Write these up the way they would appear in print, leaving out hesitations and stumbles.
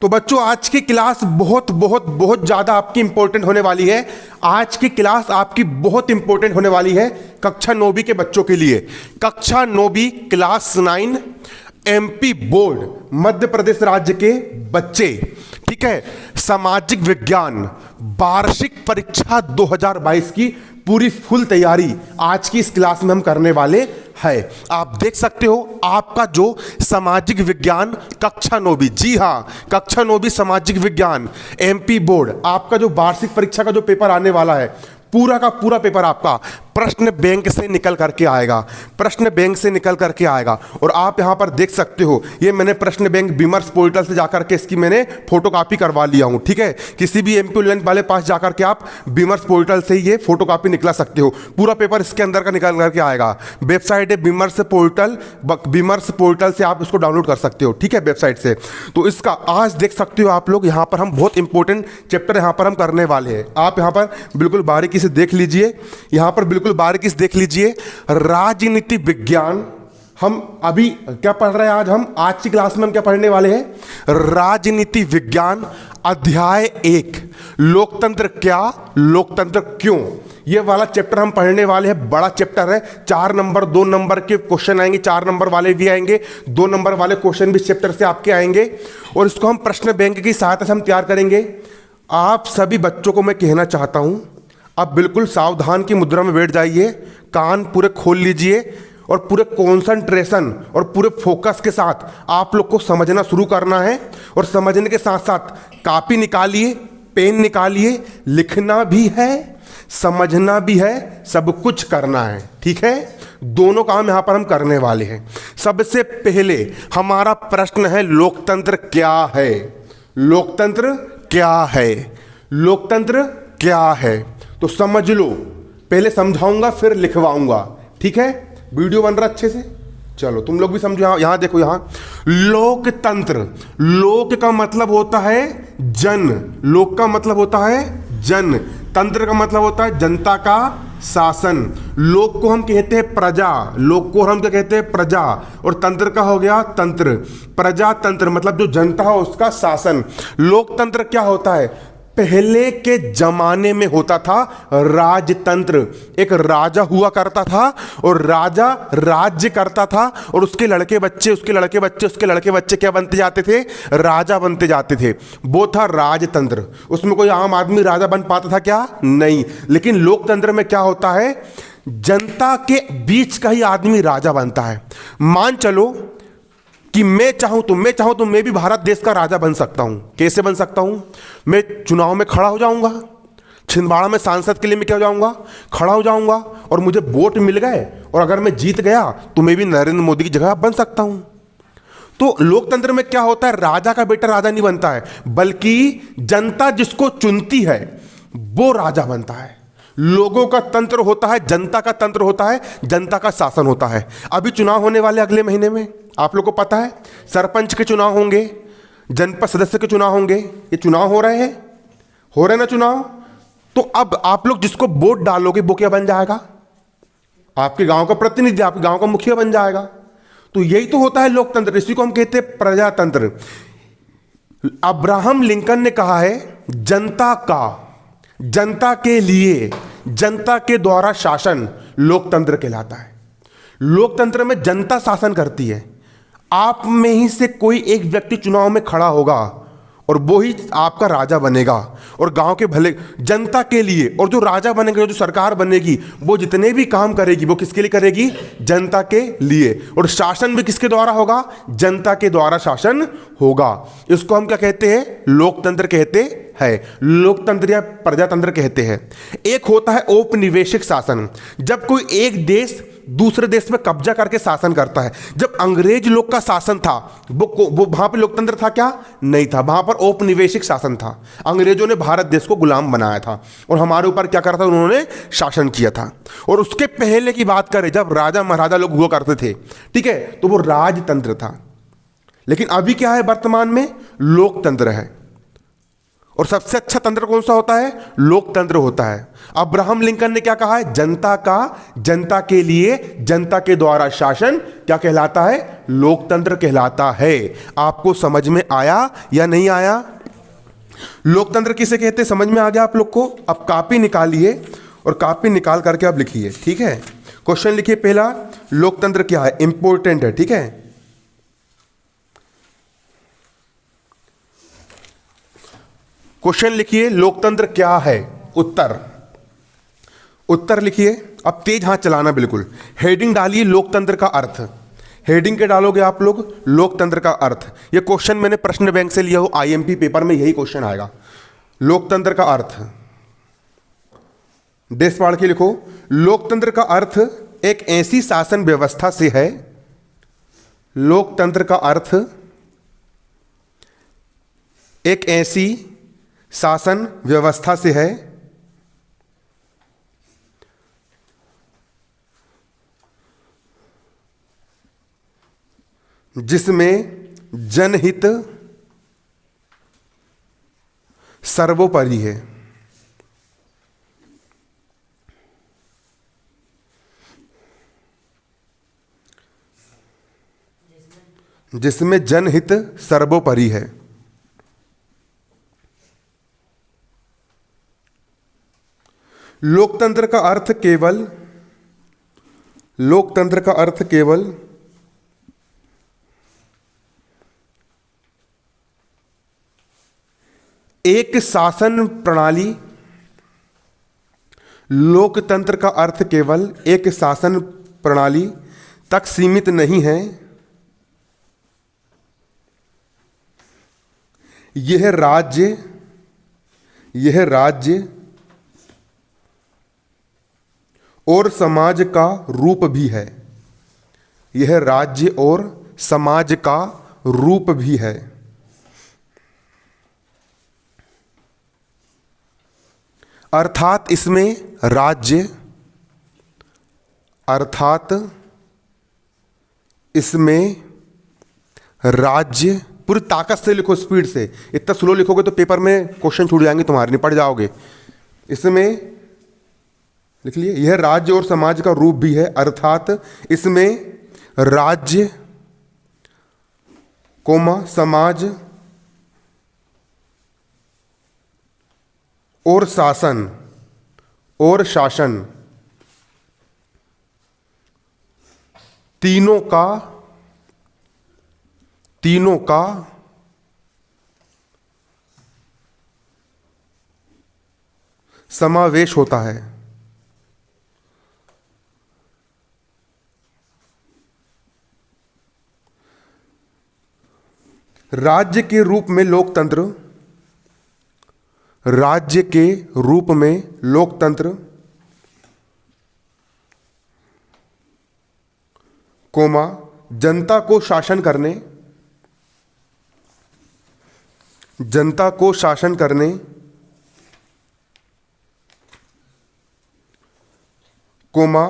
तो बच्चों आज की क्लास बहुत बहुत बहुत ज़्यादा आपकी इंपॉर्टेंट होने वाली है। आज की क्लास आपकी बहुत इंपॉर्टेंट होने वाली है कक्षा 9वीं के बच्चों के लिए। कक्षा 9वीं class 9 MP board Madhya Pradesh राज्य के बच्चे, ठीक है, सामाजिक विज्ञान वार्षिक परीक्षा 2022 की पूरी फुल तैयारी आज की इस क्लास में हम करने वाले है। आप देख सकते हो आपका जो सामाजिक विज्ञान कक्षा 9वीं, जी हाँ कक्षा 9वीं सामाजिक विज्ञान एमपी बोर्ड, आपका जो वार्षिक परीक्षा का जो पेपर आने वाला है, पूरा का पूरा पेपर आपका प्रश्न बैंक से निकल करके आएगा, प्रश्न बैंक से निकल करके आएगा। और आप यहां पर देख सकते हो ये मैंने प्रश्न बैंक विमर्श पोर्टल से जाकर के इसकी मैंने फोटोकॉपी करवा लिया हूं, ठीक है। किसी भी एमपी ऑनलाइन वाले पास जाकर के आप विमर्श पोर्टल से ये फोटोकॉपी निकला सकते हो। पूरा पेपर इसके अंदर का निकल करके आएगा। वेबसाइट है विमर्श पोर्टल से आप इसको डाउनलोड कर सकते हो, ठीक है, वेबसाइट से। तो इसका आज देख सकते हो आप लोग, यहां पर हम बहुत इंपॉर्टेंट चैप्टर यहां पर हम करने वाले हैं। आप यहां पर बिल्कुल बारीकी से देख लीजिए, यहां पर बिल्कुल बारीकी से देख लीजिए। राजनीति विज्ञान हम अभी क्या पढ़ रहे हैं, आज की क्लास में हम क्या पढ़ने वाले हैं, राजनीति विज्ञान अध्याय 1 लोकतंत्र क्या लोकतंत्र क्यों, ये वाला चैप्टर हम पढ़ने वाले हैं। बड़ा चैप्टर है, 4 नंबर 2 नंबर के क्वेश्चन आएंगे, 4 नंबर वाले भी आएंगे, 2 नंबर वाले क्वेश्चन भी इस चैप्टर से आपके आएंगे। और इसको हम प्रश्न बैंक की सहायता से हम तैयार करेंगे। आप सभी बच्चों को मैं कहना चाहता हूं, अब बिल्कुल सावधान की मुद्रा में बैठ जाइए, कान पूरे खोल लीजिए और पूरे कंसंट्रेशन और पूरे फोकस के साथ आप लोग को समझना शुरू करना है। और समझने के साथ साथ कॉपी निकालिए, पेन निकालिए, लिखना भी है, समझना भी है, सब कुछ करना है, ठीक है। दोनों काम यहां पर हम करने वाले हैं। सबसे पहले हमारा प्रश्न है लोकतंत्र क्या है, लोकतंत्र क्या है, लोकतंत्र क्या है। तो समझ लो, पहले समझाऊंगा फिर लिखवाऊंगा, ठीक है। वीडियो बन रहा अच्छे से, चलो तुम लोग भी समझो। यहां देखो, यहां लोकतंत्र, लोक का मतलब होता है जन, लोक का मतलब होता है जन, तंत्र का मतलब होता है जनता का शासन। लोक को हम कहते हैं प्रजा, लोक को हम क्या कहते हैं प्रजा, और तंत्र का हो गया तंत्र। प्रजा तंत्र मतलब जो जनता है उसका शासन। लोकतंत्र क्या होता है, पहले के जमाने में होता था राजतंत्र। एक राजा हुआ करता था और राजा राज्य करता था और उसके लड़के बच्चे उसके लड़के बच्चे उसके लड़के बच्चे क्या बनते जाते थे, राजा बनते जाते थे। वो था राजतंत्र। उसमें कोई आम आदमी राजा बन पाता था क्या, नहीं। लेकिन लोकतंत्र में क्या होता है, जनता के बीच का ही आदमी राजा बनता है। मान चलो कि मैं चाहूं तो मैं भी भारत देश का राजा बन सकता हूं। कैसे बन सकता हूं, मैं चुनाव में खड़ा हो जाऊंगा, छिंदवाड़ा में सांसद के लिए मैं क्या हो जाऊंगा, खड़ा हो जाऊंगा, और मुझे वोट मिल गए और अगर मैं जीत गया तो मैं भी नरेंद्र मोदी की जगह बन सकता हूं। तो लोकतंत्र में क्या होता है, राजा का बेटा राजा नहीं बनता है, बल्कि जनता जिसको चुनती है वो राजा बनता है। लोगों का तंत्र होता है, जनता का तंत्र होता है, जनता का शासन होता है। अभी चुनाव होने वाले अगले महीने में, आप लोग को पता है सरपंच के चुनाव होंगे, जनपद सदस्य के चुनाव होंगे, ये चुनाव हो रहे ना चुनाव। तो अब आप लोग जिसको वोट डालोगे वो क्या बन जाएगा, आपके गांव का प्रतिनिधि, आपके गांव का मुखिया बन जाएगा। तो यही तो होता है लोकतंत्र, इसी को हम कहते हैं प्रजातंत्र। अब्राहम लिंकन ने कहा है जनता का, जनता के लिए, जनता के द्वारा शासन लोकतंत्र कहलाता है। लोकतंत्र में जनता शासन करती है। आप में ही से कोई एक व्यक्ति चुनाव में खड़ा होगा और वो ही आपका राजा बनेगा, और गांव के भले जनता के लिए। और जो राजा बनेगा, जो सरकार बनेगी, वो जितने भी काम करेगी वो किसके लिए करेगी, जनता के लिए। और शासन भी किसके द्वारा होगा, जनता के द्वारा शासन होगा। इसको हम क्या कहते हैं, लोकतंत्र कहते हैं, लोकतंत्र या प्रजातंत्र कहते हैं। एक होता है औपनिवेशिक शासन, जब कोई एक देश दूसरे देश में कब्जा करके शासन करता है। जब अंग्रेज लोग का शासन था वो वहां पे लोकतंत्र था क्या, नहीं था, वहां पर औपनिवेशिक शासन था। अंग्रेजों ने भारत देश को गुलाम बनाया था और हमारे ऊपर क्या करा था, उन्होंने शासन किया था। और उसके पहले की बात करें, जब राजा महाराजा लोग हुआ करते थे, ठीक है, तो वो राजतंत्र था। लेकिन अभी क्या है, वर्तमान में लोकतंत्र है। और सबसे अच्छा तंत्र कौन सा होता है? लोकतंत्र होता है। अब्राहम लिंकन ने क्या कहा है? जनता का, जनता के लिए, जनता के द्वारा शासन क्या कहलाता है? लोकतंत्र कहलाता है। आपको समझ में आया या नहीं आया? लोकतंत्र किसे कहते हैं समझ में आ गया आप लोग को? अब कॉपी निकालिए और कॉपी निकाल करके आप लिखिए, ठीक है। क्वेश्चन लिखिए पहला, लोकतंत्र क्या है? इंपॉर्टेंट है, ठीक है। क्वेश्चन लिखिए, लोकतंत्र क्या है? उत्तर, उत्तर लिखिए। अब तेज हाथ चलाना बिल्कुल। हेडिंग डालिए लोकतंत्र का अर्थ। हेडिंग के डालोगे आप लोग लोकतंत्र का अर्थ। ये क्वेश्चन मैंने प्रश्न बैंक से लिया हो, आईएमपी पेपर में यही क्वेश्चन आएगा। लोकतंत्र का अर्थ देश पाड़ के लिखो। लोकतंत्र का अर्थ एक ऐसी शासन व्यवस्था से है। लोकतंत्र का अर्थ एक ऐसी शासन व्यवस्था से है जिसमें जनहित सर्वोपरि है। जिसमें जनहित सर्वोपरि है। लोकतंत्र का अर्थ केवल, लोकतंत्र का अर्थ केवल एक शासन प्रणाली, लोकतंत्र का अर्थ केवल एक शासन प्रणाली तक सीमित नहीं है। यह राज्य, यह राज्य और समाज का रूप भी है। यह राज्य और समाज का रूप भी है। अर्थात इसमें राज्य, अर्थात इसमें राज्य, पूरी ताकत से लिखो, स्पीड से। इतना स्लो लिखोगे तो पेपर में क्वेश्चन छूट जाएंगे तुम्हारे, निपट जाओगे। इसमें लिख लिए, यह राज्य और समाज का रूप भी है। अर्थात इसमें राज्य, कोमा समाज और शासन, और शासन तीनों का, तीनों का समावेश होता है। राज्य के रूप में लोकतंत्र, राज्य के रूप में लोकतंत्र, कोमा जनता को शासन करने, जनता को शासन करने, कोमा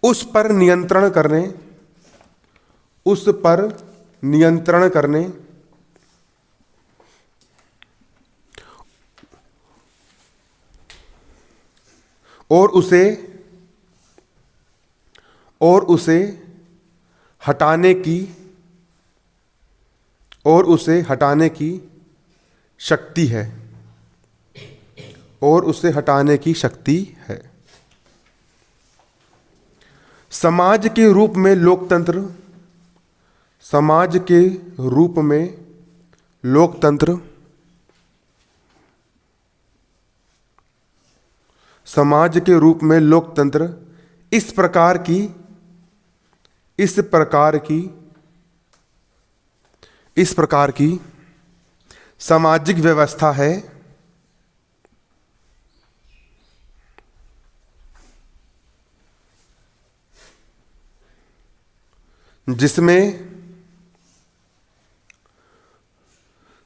उस पर नियंत्रण करने, उस पर नियंत्रण करने, और उसे हटाने की, और उसे हटाने की शक्ति है, और उसे हटाने की शक्ति है। समाज के रूप में लोकतंत्र, समाज के रूप में लोकतंत्र, समाज के रूप में लोकतंत्र इस प्रकार की, इस प्रकार की, इस प्रकार की सामाजिक व्यवस्था है जिसमें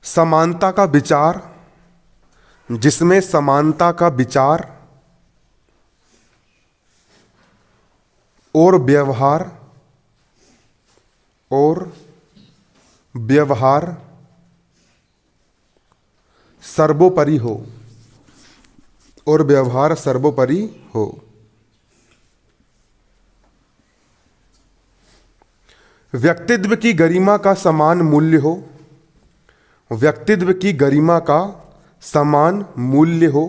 समानता का विचार, जिसमें समानता का विचार और व्यवहार, और व्यवहार सर्वोपरि हो और व्यवहार सर्वोपरि हो। व्यक्तित्व की गरिमा का समान मूल्य हो, व्यक्तित्व की गरिमा का समान मूल्य हो।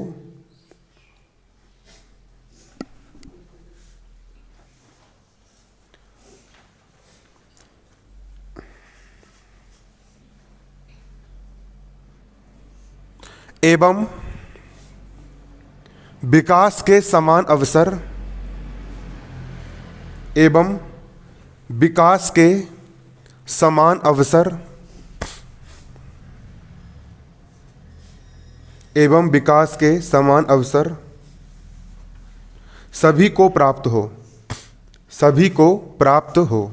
एवं विकास के समान अवसर, एवं विकास के समान अवसर, एवं विकास के समान अवसर सभी को प्राप्त हो, सभी को प्राप्त हो।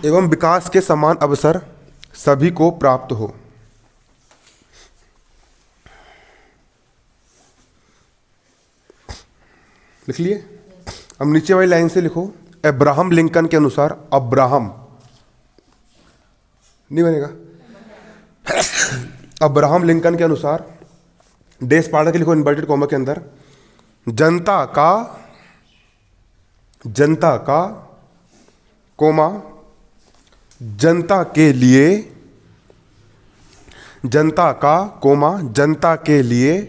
एवं विकास के समान अवसर सभी को प्राप्त हो। लिख लिए? अब नीचे वाली लाइन से लिखो, अब्राहम लिंकन के अनुसार, अब्राहम नहीं बनेगा, अब्राहम लिंकन के अनुसार, देश पाठक के लिखो इन्वर्टेड कॉमा के अंदर, जनता का कोमा जनता के लिए, जनता का कोमा जनता के लिए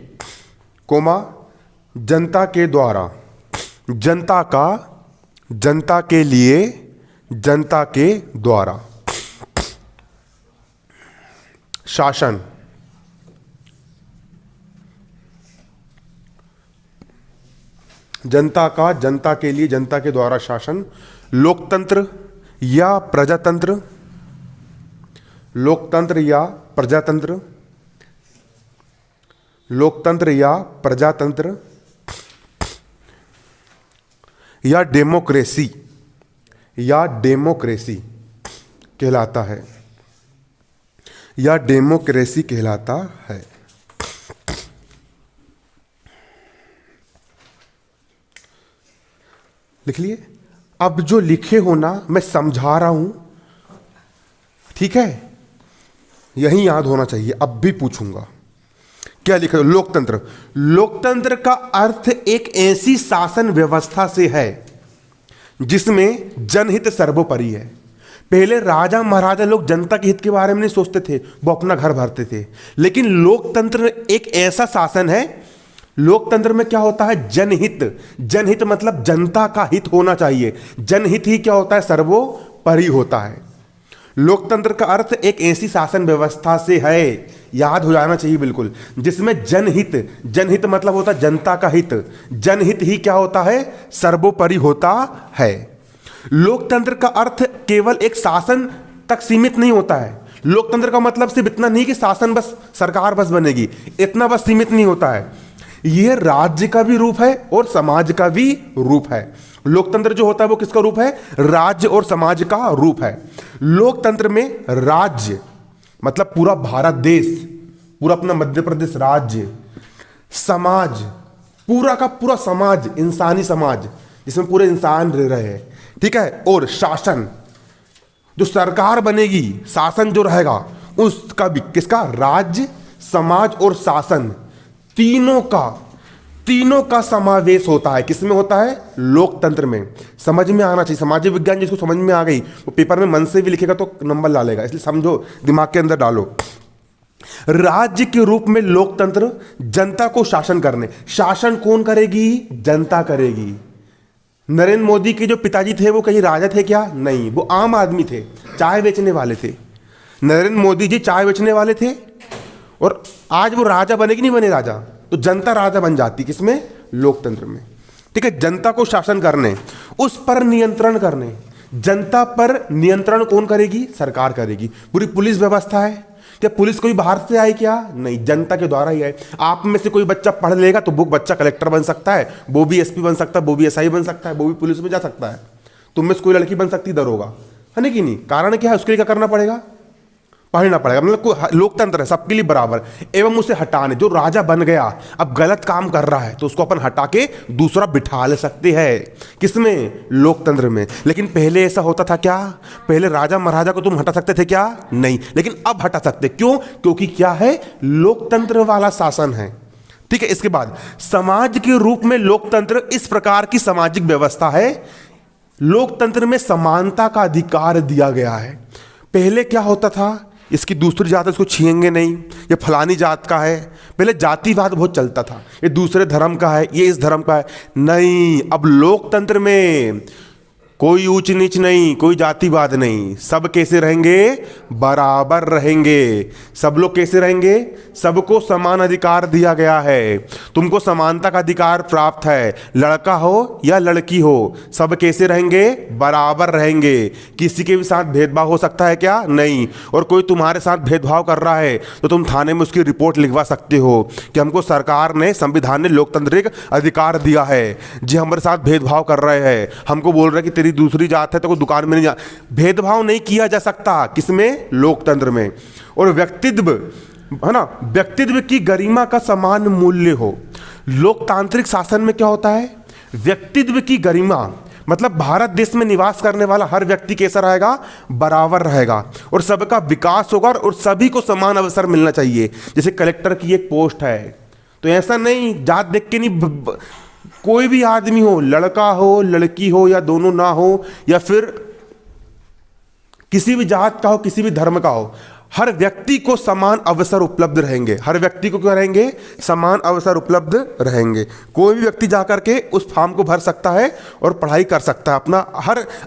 कोमा जनता के द्वारा, जनता का जनता के लिए जनता के द्वारा शासन, जनता का जनता के लिए जनता के द्वारा शासन, लोकतंत्र या प्रजातंत्र, लोकतंत्र या प्रजातंत्र, लोकतंत्र या प्रजातंत्र, या डेमोक्रेसी, या डेमोक्रेसी कहलाता है, या डेमोक्रेसी कहलाता है। लिख लिए? अब जो लिखे हो ना, मैं समझा रहा हूं, ठीक है, यही याद होना चाहिए। अब भी पूछूंगा क्या लिखा है। लोकतंत्र, लोकतंत्र का अर्थ एक ऐसी शासन व्यवस्था से है जिसमें जनहित सर्वोपरि है। पहले राजा महाराजा लोग जनता के हित के बारे में नहीं सोचते थे, वो अपना घर भरते थे। लेकिन लोकतंत्र एक ऐसा शासन है, लोकतंत्र में क्या होता है, जनहित, जनहित मतलब जनता का हित होना चाहिए। जनहित ही क्या होता है, सर्वोपरि होता है। लोकतंत्र का अर्थ एक ऐसी शासन व्यवस्था से है, याद हो जाना चाहिए बिल्कुल, जिसमें जनहित, जनहित मतलब होता है जनता का हित, जनहित ही क्या होता है, सर्वोपरि होता है। लोकतंत्र का अर्थ केवल एक शासन तक सीमित नहीं होता है। लोकतंत्र का मतलब सिर्फ इतना नहीं कि शासन बस, सरकार बस बनेगी, इतना बस सीमित नहीं होता है। यह राज्य का भी रूप है और समाज का भी रूप है। लोकतंत्र जो होता है वो किसका रूप है, राज्य और समाज का रूप है। लोकतंत्र में राज्य मतलब पूरा भारत देश, पूरा अपना मध्य प्रदेश राज्य, समाज पूरा का पूरा समाज, इंसानी समाज जिसमें पूरे इंसान रह रहे हैं, ठीक है, और शासन जो सरकार बनेगी, शासन जो रहेगा उसका भी किसका, राज्य, समाज और शासन, तीनों का समावेश होता है। किसमें होता है, लोकतंत्र में। समझ में आना चाहिए, सामाजिक विज्ञान जिसको समझ में आ गई वो पेपर में मन से भी लिखेगा तो नंबर ला लेगा, इसलिए समझो, दिमाग के अंदर डालो। राज्य के रूप में लोकतंत्र जनता को शासन करने, शासन कौन करेगी, जनता करेगी। नरेंद्र मोदी के जो पिताजी थे वो कहीं राजा थे क्या, नहीं, वो आम आदमी थे, चाय बेचने वाले थे। नरेंद्र मोदी जी चाय बेचने वाले थे और आज वो राजा बने कि नहीं बने राजा, तो जनता राजा बन जाती, किसमें, लोकतंत्र में, ठीक है। जनता को शासन करने, उस पर नियंत्रण करने, जनता पर नियंत्रण कौन करेगी, सरकार करेगी। पूरी पुलिस व्यवस्था है, क्या पुलिस कोई बाहर से आई क्या, नहीं, जनता के द्वारा ही आए। आप में से कोई बच्चा पढ़ लेगा तो वो बच्चा कलेक्टर बन सकता है, वो भी एसपी बन सकता है, वो भी एसआई बन सकता है, वो भी पुलिस में जा सकता है। तुम में से कोई लड़की बन सकती दरोगा, है ना कि नहीं। कारण क्या है, उसके लिए क्या करना पड़ेगा, पढ़ना पड़ेगा। मतलब कोई लोकतंत्र है, सबके लिए बराबर, एवं उसे हटाने, जो राजा बन गया अब गलत काम कर रहा है तो उसको अपन हटा के दूसरा बिठा ले सकते हैं। किसमें? लोकतंत्र में। लेकिन पहले ऐसा होता था क्या? पहले राजा महाराजा को तुम हटा सकते थे क्या? नहीं। लेकिन अब हटा सकते। क्यों? क्योंकि क्या है? लोकतंत्र वाला शासन है। ठीक है। इसके बाद समाज के रूप में लोकतंत्र इस प्रकार की सामाजिक व्यवस्था है, लोकतंत्र में समानता का अधिकार दिया गया है। पहले क्या होता था? इसकी दूसरी जात है, इसको छीनेंगे नहीं, ये फलानी जात का है। पहले जातिवाद बहुत चलता था, ये दूसरे धर्म का है, ये इस धर्म का है। नहीं, अब लोकतंत्र में कोई ऊंच नीच नहीं, कोई जातिवाद नहीं, सब कैसे रहेंगे? बराबर रहेंगे। सब लोग कैसे रहेंगे? सबको समान अधिकार दिया गया है। तुमको समानता का अधिकार प्राप्त है, लड़का हो या लड़की हो, सब कैसे रहेंगे? बराबर रहेंगे। किसी के भी साथ भेदभाव हो सकता है क्या? नहीं। और कोई तुम्हारे साथ भेदभाव कर रहा है तो तुम थाने में उसकी रिपोर्ट लिखवा सकते हो कि हमको सरकार ने, संविधान ने लोकतांत्रिक अधिकार दिया है, जी हमारे साथ भेदभाव कर रहे हैं, हमको बोल रहे हैं कि तेरी दूसरी जात है तो कोई दुकान में नहीं जा। भेदभाव नहीं किया जा सकता। किसमें? लोकतंत्र में। और व्यक्तित्व है ना, व्यक्तित्व की गरिमा का समान मूल्य हो। लोकतांत्रिक शासन में क्या होता है? व्यक्तित्व की गरिमा, मतलब भारत देश में निवास करने वाला हर व्यक्ति कैसा रहेगा? बराबर रहेगा, और सबका विकास होगा, और सभी को समान अवसर मिलना चाहिए। जैसे कलेक्टर की एक पोस्ट है तो ऐसा नहीं जात देख के नहीं, कोई भी आदमी हो, लड़का हो लड़की हो या दोनों ना हो, या फिर किसी भी जात का हो, किसी भी धर्म का हो, हर व्यक्ति को समान अवसर उपलब्ध रहेंगे। हर व्यक्ति को क्या रहेंगे? समान अवसर उपलब्ध रहेंगे। कोई भी व्यक्ति जाकर के उस फॉर्म को भर सकता है और पढ़ाई कर सकता है अपना।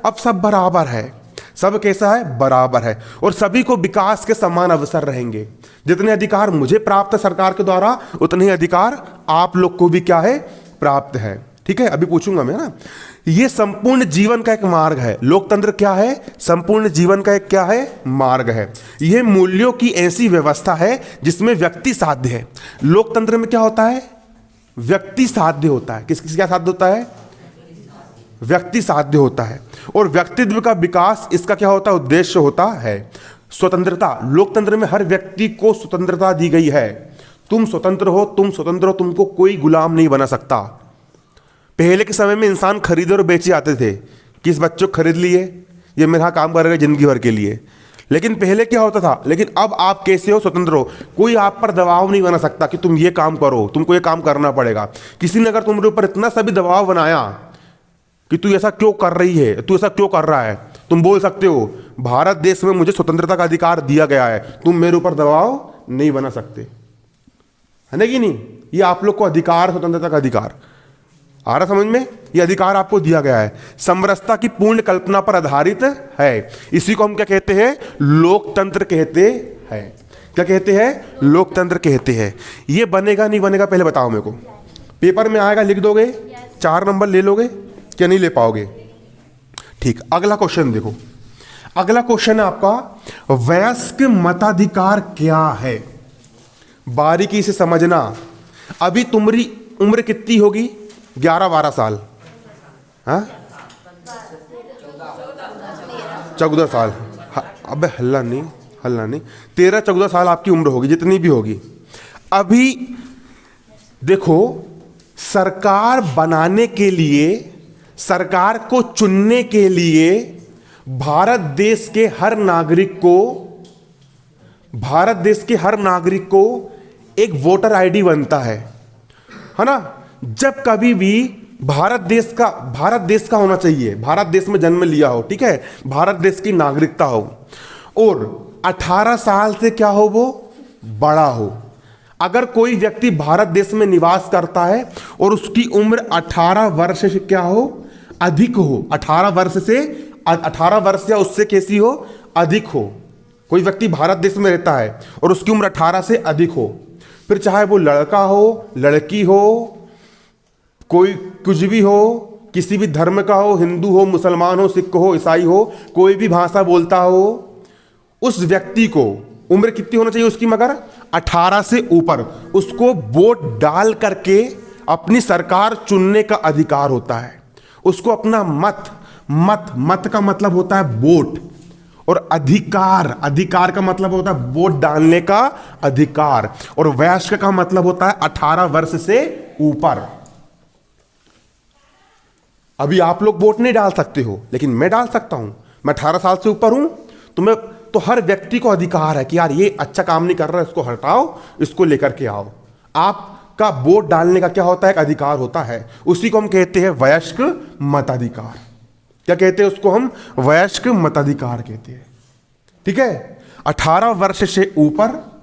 अब सब बराबर है। सब कैसा है? बराबर है। और सभी को विकास के समान अवसर रहेंगे। जितने अधिकार मुझे प्राप्त है सरकार के द्वारा, उतने ही अधिकार आप लोग को भी क्या है? प्राप्त है। ठीक है। अभी पूछूंगा मैं ना, ये संपूर्ण जीवन का एक मार्ग है। लोकतंत्र क्या है? संपूर्ण जीवन का एक क्या है? मार्ग है। यह मूल्यों की ऐसी व्यवस्था है जिसमें व्यक्ति साध्य है। लोकतंत्र में क्या होता है? व्यक्ति साध्य होता है। किस क्या साध्य होता है? व्यक्ति साध्य होता है। और व्यक्तित्व का विकास इसका क्या होता है? उद्देश्य होता है। स्वतंत्रता, लोकतंत्र में हर व्यक्ति को स्वतंत्रता दी गई है। तुम स्वतंत्र हो, तुम स्वतंत्र हो, तुमको कोई गुलाम नहीं बना सकता। पहले के समय में इंसान खरीदे और बेचे आते थे कि इस बच्चों को खरीद लिए, ये मेरा काम करेगा जिंदगी भर के लिए। लेकिन पहले क्या होता था? लेकिन अब आप कैसे हो? स्वतंत्र हो। कोई आप पर दबाव नहीं बना सकता कि तुम ये काम करो, तुमको ये काम करना पड़ेगा। किसी ने अगर तुम्हारे ऊपर इतना सा भी दबाव बनाया कि तू ऐसा क्यों कर रही है, तू ऐसा क्यों कर रहा है, तुम बोल सकते हो भारत देश में मुझे स्वतंत्रता का अधिकार दिया गया है, तुम मेरे ऊपर दबाव नहीं बना सकते, है ना कि नहीं? ये आप लोग को अधिकार, स्वतंत्रता का अधिकार आ रहा समझ में? ये अधिकार आपको दिया गया है, समरसता की पूर्ण कल्पना पर आधारित है। इसी को हम क्या कहते हैं? लोकतंत्र कहते हैं। क्या कहते हैं? लोकतंत्र कहते हैं। ये बनेगा नहीं बनेगा पहले बताओ मेरे को। पेपर में आएगा, लिख दोगे, 4 नंबर ले लोगे क्या नहीं ले पाओगे? ठीक। अगला क्वेश्चन देखो। अगला क्वेश्चन है आपका, वयस्क मताधिकार क्या है? बारीकी से समझना। अभी तुम्हारी उम्र कितनी होगी? 11-12 साल, हाँ 14 साल। अबे हल्ला नहीं, हल्ला नहीं। 13-14 साल आपकी उम्र होगी, जितनी भी होगी। अभी देखो, सरकार बनाने के लिए, सरकार को चुनने के लिए भारत देश के हर नागरिक को एक वोटर आईडी बनता है ना? जब कभी भी भारत देश का होना चाहिए, भारत देश में जन्म लिया हो, ठीक है, भारत देश की नागरिकता हो, और 18 साल से क्या हो? वो बड़ा हो। अगर कोई व्यक्ति भारत देश में निवास करता है और उसकी उम्र 18 वर्ष से क्या हो? अधिक हो। 18 वर्ष या उससे कैसी हो? अधिक हो। कोई व्यक्ति भारत देश में रहता है और उसकी उम्र 18 से अधिक हो, फिर चाहे वो लड़का हो, लड़की हो, कोई कुछ भी हो, किसी भी धर्म का हो, हिंदू हो, मुसलमान हो, सिख हो, ईसाई हो, कोई भी भाषा बोलता हो, उस व्यक्ति को उम्र कितनी होना चाहिए उसकी? मगर 18 से ऊपर। उसको वोट डाल करके अपनी सरकार चुनने का अधिकार होता है। उसको अपना मत का मतलब होता है वोट, और अधिकार, अधिकार का मतलब होता है वोट डालने का अधिकार, और वयस्क का मतलब होता है 18 वर्ष से ऊपर। अभी आप लोग वोट नहीं डाल सकते हो, लेकिन मैं डाल सकता हूं। मैं 18 साल से ऊपर हूं, तो हर व्यक्ति को अधिकार है कि यार ये अच्छा काम नहीं कर रहा है, इसको हटाओ, इसको लेकर के आओ। आपका वोट डालने का क्या होता है? एक अधिकार होता है, उसी को हम कहते हैं वयस्क मताधिकार। क्या कहते हैं उसको? हम वयस्क मताधिकार कहते हैं। ठीक है, 18 वर्ष से ऊपर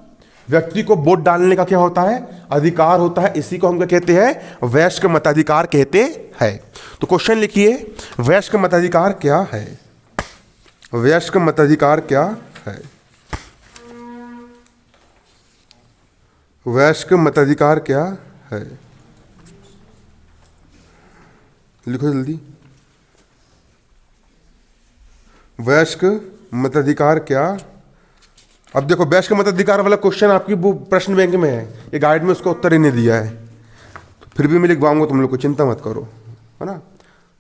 व्यक्ति को वोट डालने का क्या होता है? अधिकार होता है। इसी को हम क्या कहते हैं? वयस्क मताधिकार कहते हैं। तो क्वेश्चन लिखिए, वयस्क मताधिकार क्या है? वयस्क मताधिकार क्या है? वयस्क मताधिकार क्या है? लिखो जल्दी। वयस्क मताधिकार क्या? अब देखो, वयस्क मताधिकार वाला क्वेश्चन आपकी वो प्रश्न बैंक में है, ये गाइड में उसका उत्तर ही नहीं दिया है, फिर भी मैं लिखवाऊंगा, तुम लोग को चिंता मत करो, है ना।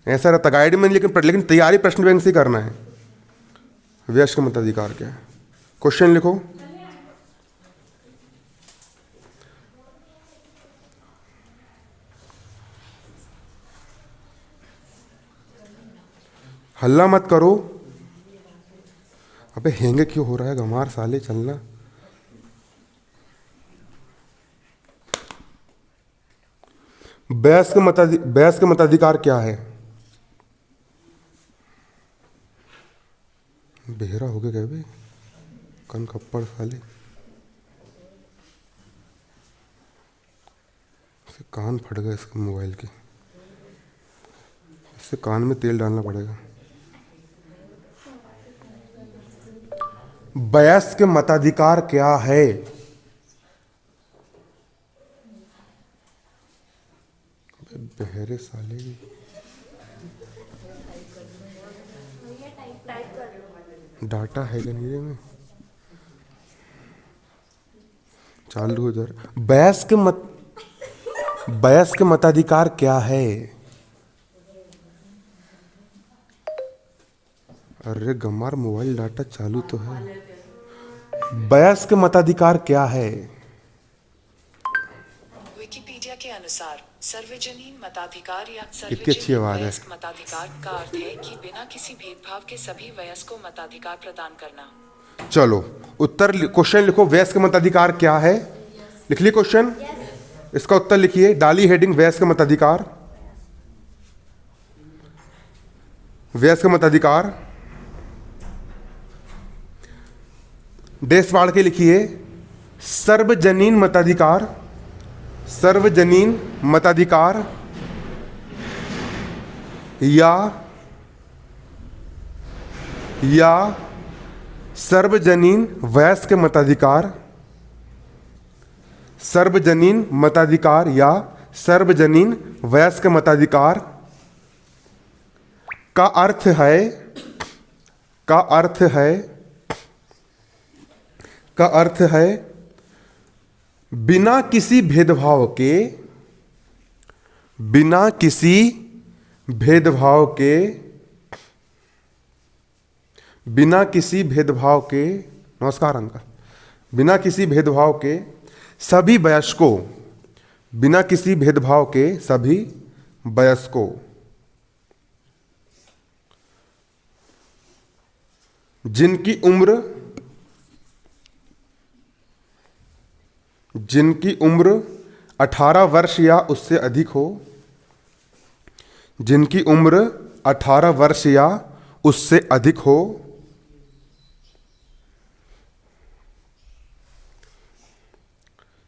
ऐसा रहता गाइड में, लेकिन तैयारी प्रश्न बैंक से ही करना है। वयस्क मताधिकार क्या है? क्वेश्चन लिखो। हल्ला मत करो। अबे हेंगे क्यों हो रहा है गमार साले, चलना। वयस्क मताधिकार क्या है? बेहरा हो गए क्या बे? कन खप्पड़ साले, इससे कान फट गए इसके मोबाइल के, इससे कान में तेल डालना पड़ेगा। वयस्क मताधिकार क्या है? बहरे साले, डाटा है गनीरे में, चालू हो जा रहा। वयस्क मताधिकार क्या है? अरे गमार, मोबाइल डाटा चालू तो है। वयस्क मताधिकार क्या है? विकिपीडिया के अनुसार सार्वजनीन मताधिकार या कितनी अच्छी आवाज है। वयस्क मताधिकार का अर्थ है कि बिना किसी भेदभाव के सभी वयस्क को मताधिकार प्रदान करना। चलो उत्तर, क्वेश्चन लिखो, वयस्क मताधिकार क्या है? लिख लिया क्वेश्चन, इसका उत्तर लिखिए। डाली हेडिंग वयस्क मताधिकार। वयस्क मताधिकार देश बाढ़ के लिखिए सर्वजनीन मताधिकार। सर्वजनीन मताधिकार या सर्वजनीन वयस्क मताधिकार। सर्वजनीन मताधिकार या सर्वजनीन वयस्क मताधिकार का अर्थ है बिना किसी भेदभाव के, नमस्कार अंकल, बिना किसी भेदभाव के सभी वयस्कों, बिना किसी भेदभाव के सभी वयस्कों जिनकी उम्र 18 वर्ष या उससे अधिक हो, जिनकी उम्र 18 वर्ष या उससे अधिक हो,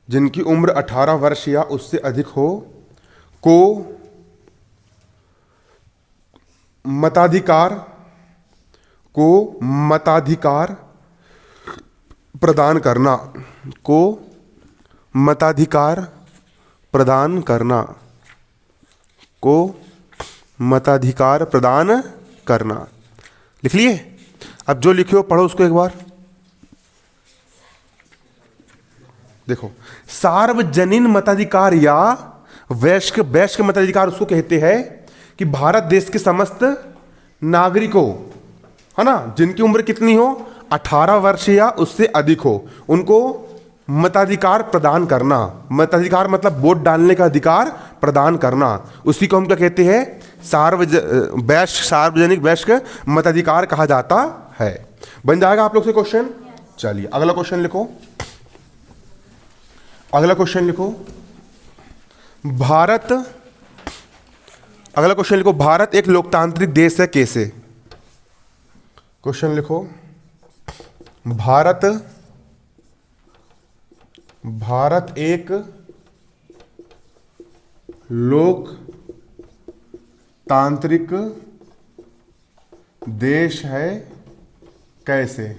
जिनकी उम्र 18 वर्ष या उससे अधिक हो को मताधिकार प्रदान करना, मताधिकार प्रदान करना। लिख लिए? अब जो लिखे हो पढ़ो उसको एक बार। देखो, सार्वजनीन मताधिकार या वयस्क मताधिकार उसको कहते हैं कि भारत देश के समस्त नागरिकों, है ना, जिनकी उम्र कितनी हो, 18 वर्ष या उससे अधिक हो, उनको मताधिकार प्रदान करना। मताधिकार मतलब वोट डालने का अधिकार प्रदान करना, उसी को हम क्या कहते हैं, सार्वजनिक वयस्क मताधिकार कहा जाता है। बन जाएगा आप लोग से क्वेश्चन। चलिए अगला क्वेश्चन लिखो, अगला क्वेश्चन लिखो। अगला क्वेश्चन लिखो, भारत एक लोकतांत्रिक देश है कैसे? क्वेश्चन लिखो, भारत एक लोकतांत्रिक देश है कैसे?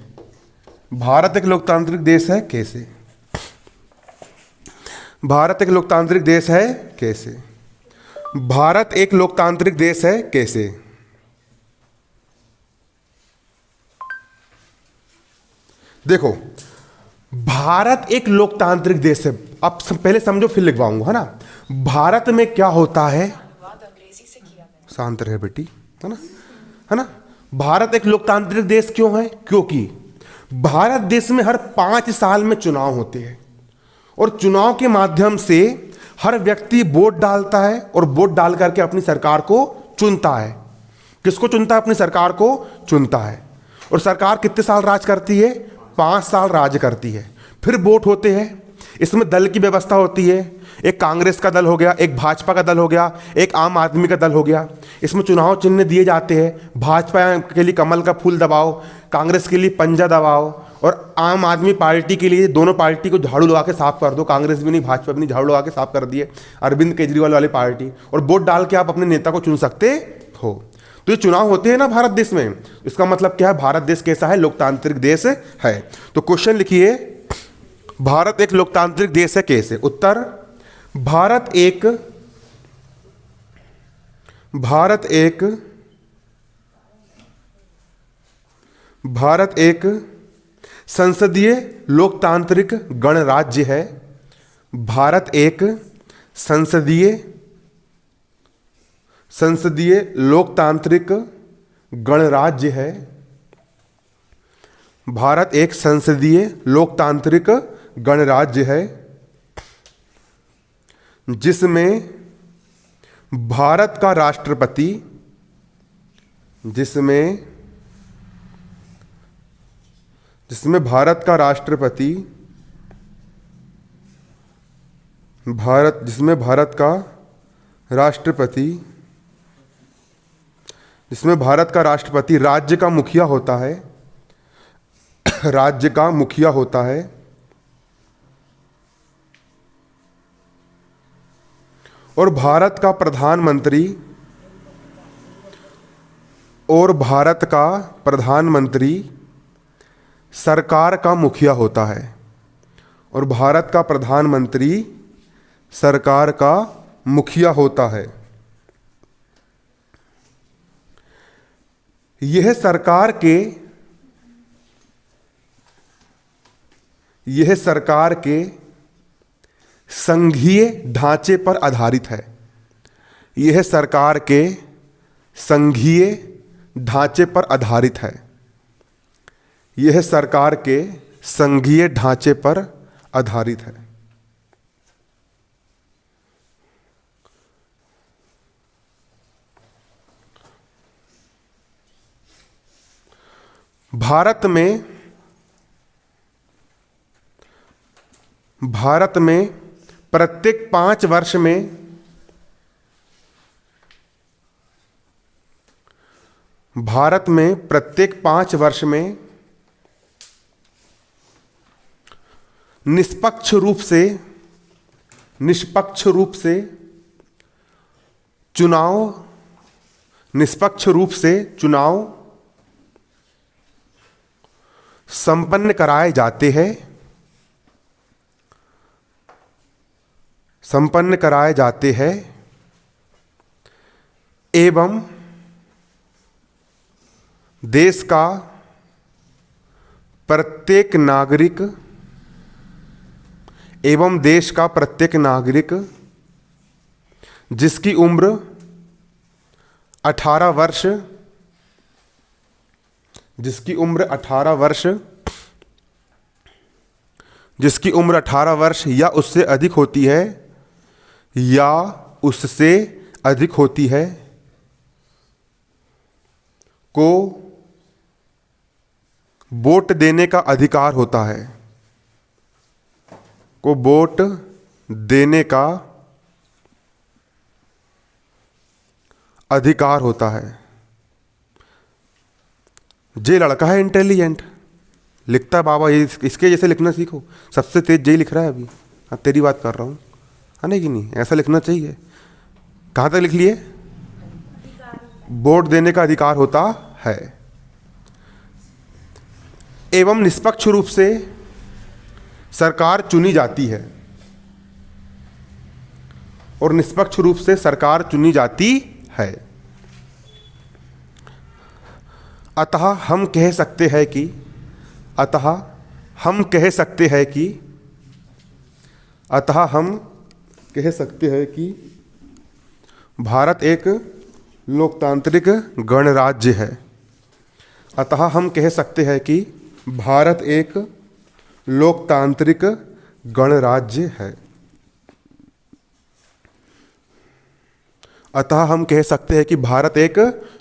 भारत एक लोकतांत्रिक देश है कैसे? भारत एक लोकतांत्रिक देश है कैसे? भारत एक लोकतांत्रिक देश है कैसे? देखो, भारत एक लोकतांत्रिक देश है, अब पहले समझो फिर लिखवाऊंगा, है ना। भारत में क्या होता है, अंग्रेजी से किया मैंने। शांत रहे बेटी, है ना, है ना। भारत एक लोकतांत्रिक देश क्यों है? क्योंकि भारत देश में हर 5 साल में चुनाव होते हैं और चुनाव के माध्यम से हर व्यक्ति वोट डालता है और वोट डाल करके अपनी सरकार को चुनता है। किसको चुनता है? अपनी सरकार को चुनता है। और सरकार कितने साल राज करती है? 5 साल राज करती है। फिर वोट होते हैं, इसमें दल की व्यवस्था होती है, एक कांग्रेस का दल हो गया, एक भाजपा का दल हो गया, एक आम आदमी का दल हो गया। इसमें चुनाव चिन्ह दिए जाते हैं, भाजपा के लिए कमल का फूल दबाओ, कांग्रेस के लिए पंजा दबाओ, और आम आदमी पार्टी के लिए दोनों पार्टी को झाड़ू लगा के साफ कर दो। कांग्रेस भी नहीं, भाजपा भी नहीं, झाड़ू लगा के साफ कर दिए अरविंद केजरीवाल वाली पार्टी, और वोट डाल के आप अपने नेता को चुन सकते हो। तो ये चुनाव होते हैं ना भारत देश में, इसका मतलब क्या है? भारत देश कैसा है? लोकतांत्रिक देश है। तो क्वेश्चन लिखिए, भारत एक लोकतांत्रिक देश है कैसे? उत्तर, भारत एक संसदीय लोकतांत्रिक गणराज्य है। भारत एक संसदीय लोकतांत्रिक गणराज्य है। भारत एक संसदीय लोकतांत्रिक गणराज्य है जिसमें भारत का राष्ट्रपति जिसमें भारत का राष्ट्रपति राज्य का मुखिया होता है। राज्य का मुखिया होता है और भारत का प्रधानमंत्री सरकार का मुखिया होता है। और भारत का प्रधानमंत्री सरकार का मुखिया होता है। यह सरकार के संघीय ढांचे पर आधारित है। यह सरकार के संघीय ढांचे पर आधारित है। यह सरकार के संघीय ढांचे पर आधारित है। भारत में प्रत्येक 5 वर्ष में निष्पक्ष रूप से चुनाव संपन्न कराए जाते हैं एवं देश का प्रत्येक नागरिक जिसकी उम्र 18 वर्ष जिसकी उम्र 18 वर्ष, जिसकी उम्र 18 वर्ष या उससे अधिक होती है, या उससे अधिक होती है, को वोट देने का अधिकार होता है, को वोट देने का अधिकार होता है। जे लड़का है इंटेलिजेंट, लिखता है बाबा ये इसके जैसे लिखना सीखो, सबसे तेज जे लिख रहा है अभी। हाँ तेरी बात कर रहा हूँ, है ना कि नहीं, ऐसा लिखना चाहिए। कहाँ तक लिख लिए? वोट देने का अधिकार होता है एवं निष्पक्ष रूप से सरकार चुनी जाती है, और निष्पक्ष रूप से सरकार चुनी जाती है। अतः हम कह सकते हैं कि, अतः हम कह सकते हैं कि, अतः हम कह सकते हैं कि भारत एक लोकतांत्रिक गणराज्य है। अतः हम कह सकते हैं कि भारत एक लोकतांत्रिक गणराज्य है। अतः हम कह सकते हैं कि भारत एक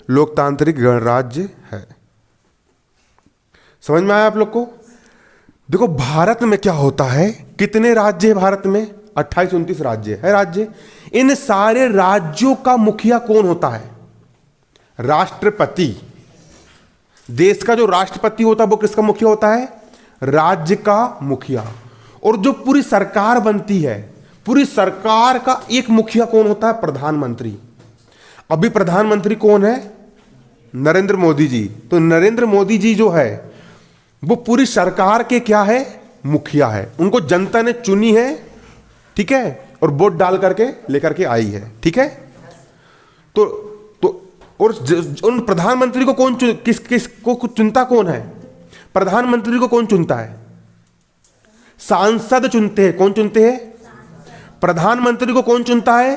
लोकतांत्रिक गणराज्य है। समझ में आया आप लोग को? देखो भारत में क्या होता है, कितने राज्य है भारत में? 28-29 राज्य है राज्य। इन सारे राज्यों का मुखिया कौन होता है? राष्ट्रपति। देश का जो राष्ट्रपति होता है वो किसका मुखिया होता है? राज्य का मुखिया। और जो पूरी सरकार बनती है, पूरी सरकार का एक मुखिया कौन होता है? प्रधानमंत्री। अभी प्रधानमंत्री कौन है? नरेंद्र मोदी जी। तो नरेंद्र मोदी जी जो है वो पूरी सरकार के क्या है? मुखिया है। उनको जनता ने चुनी है, ठीक है, और वोट डाल करके लेकर के आई है, ठीक है। तो और उन प्रधानमंत्री को कौन किस को चुनता कौन है? प्रधानमंत्री को कौन चुनता है? सांसद चुनते हैं। कौन चुनते हैं? प्रधानमंत्री को कौन चुनता है?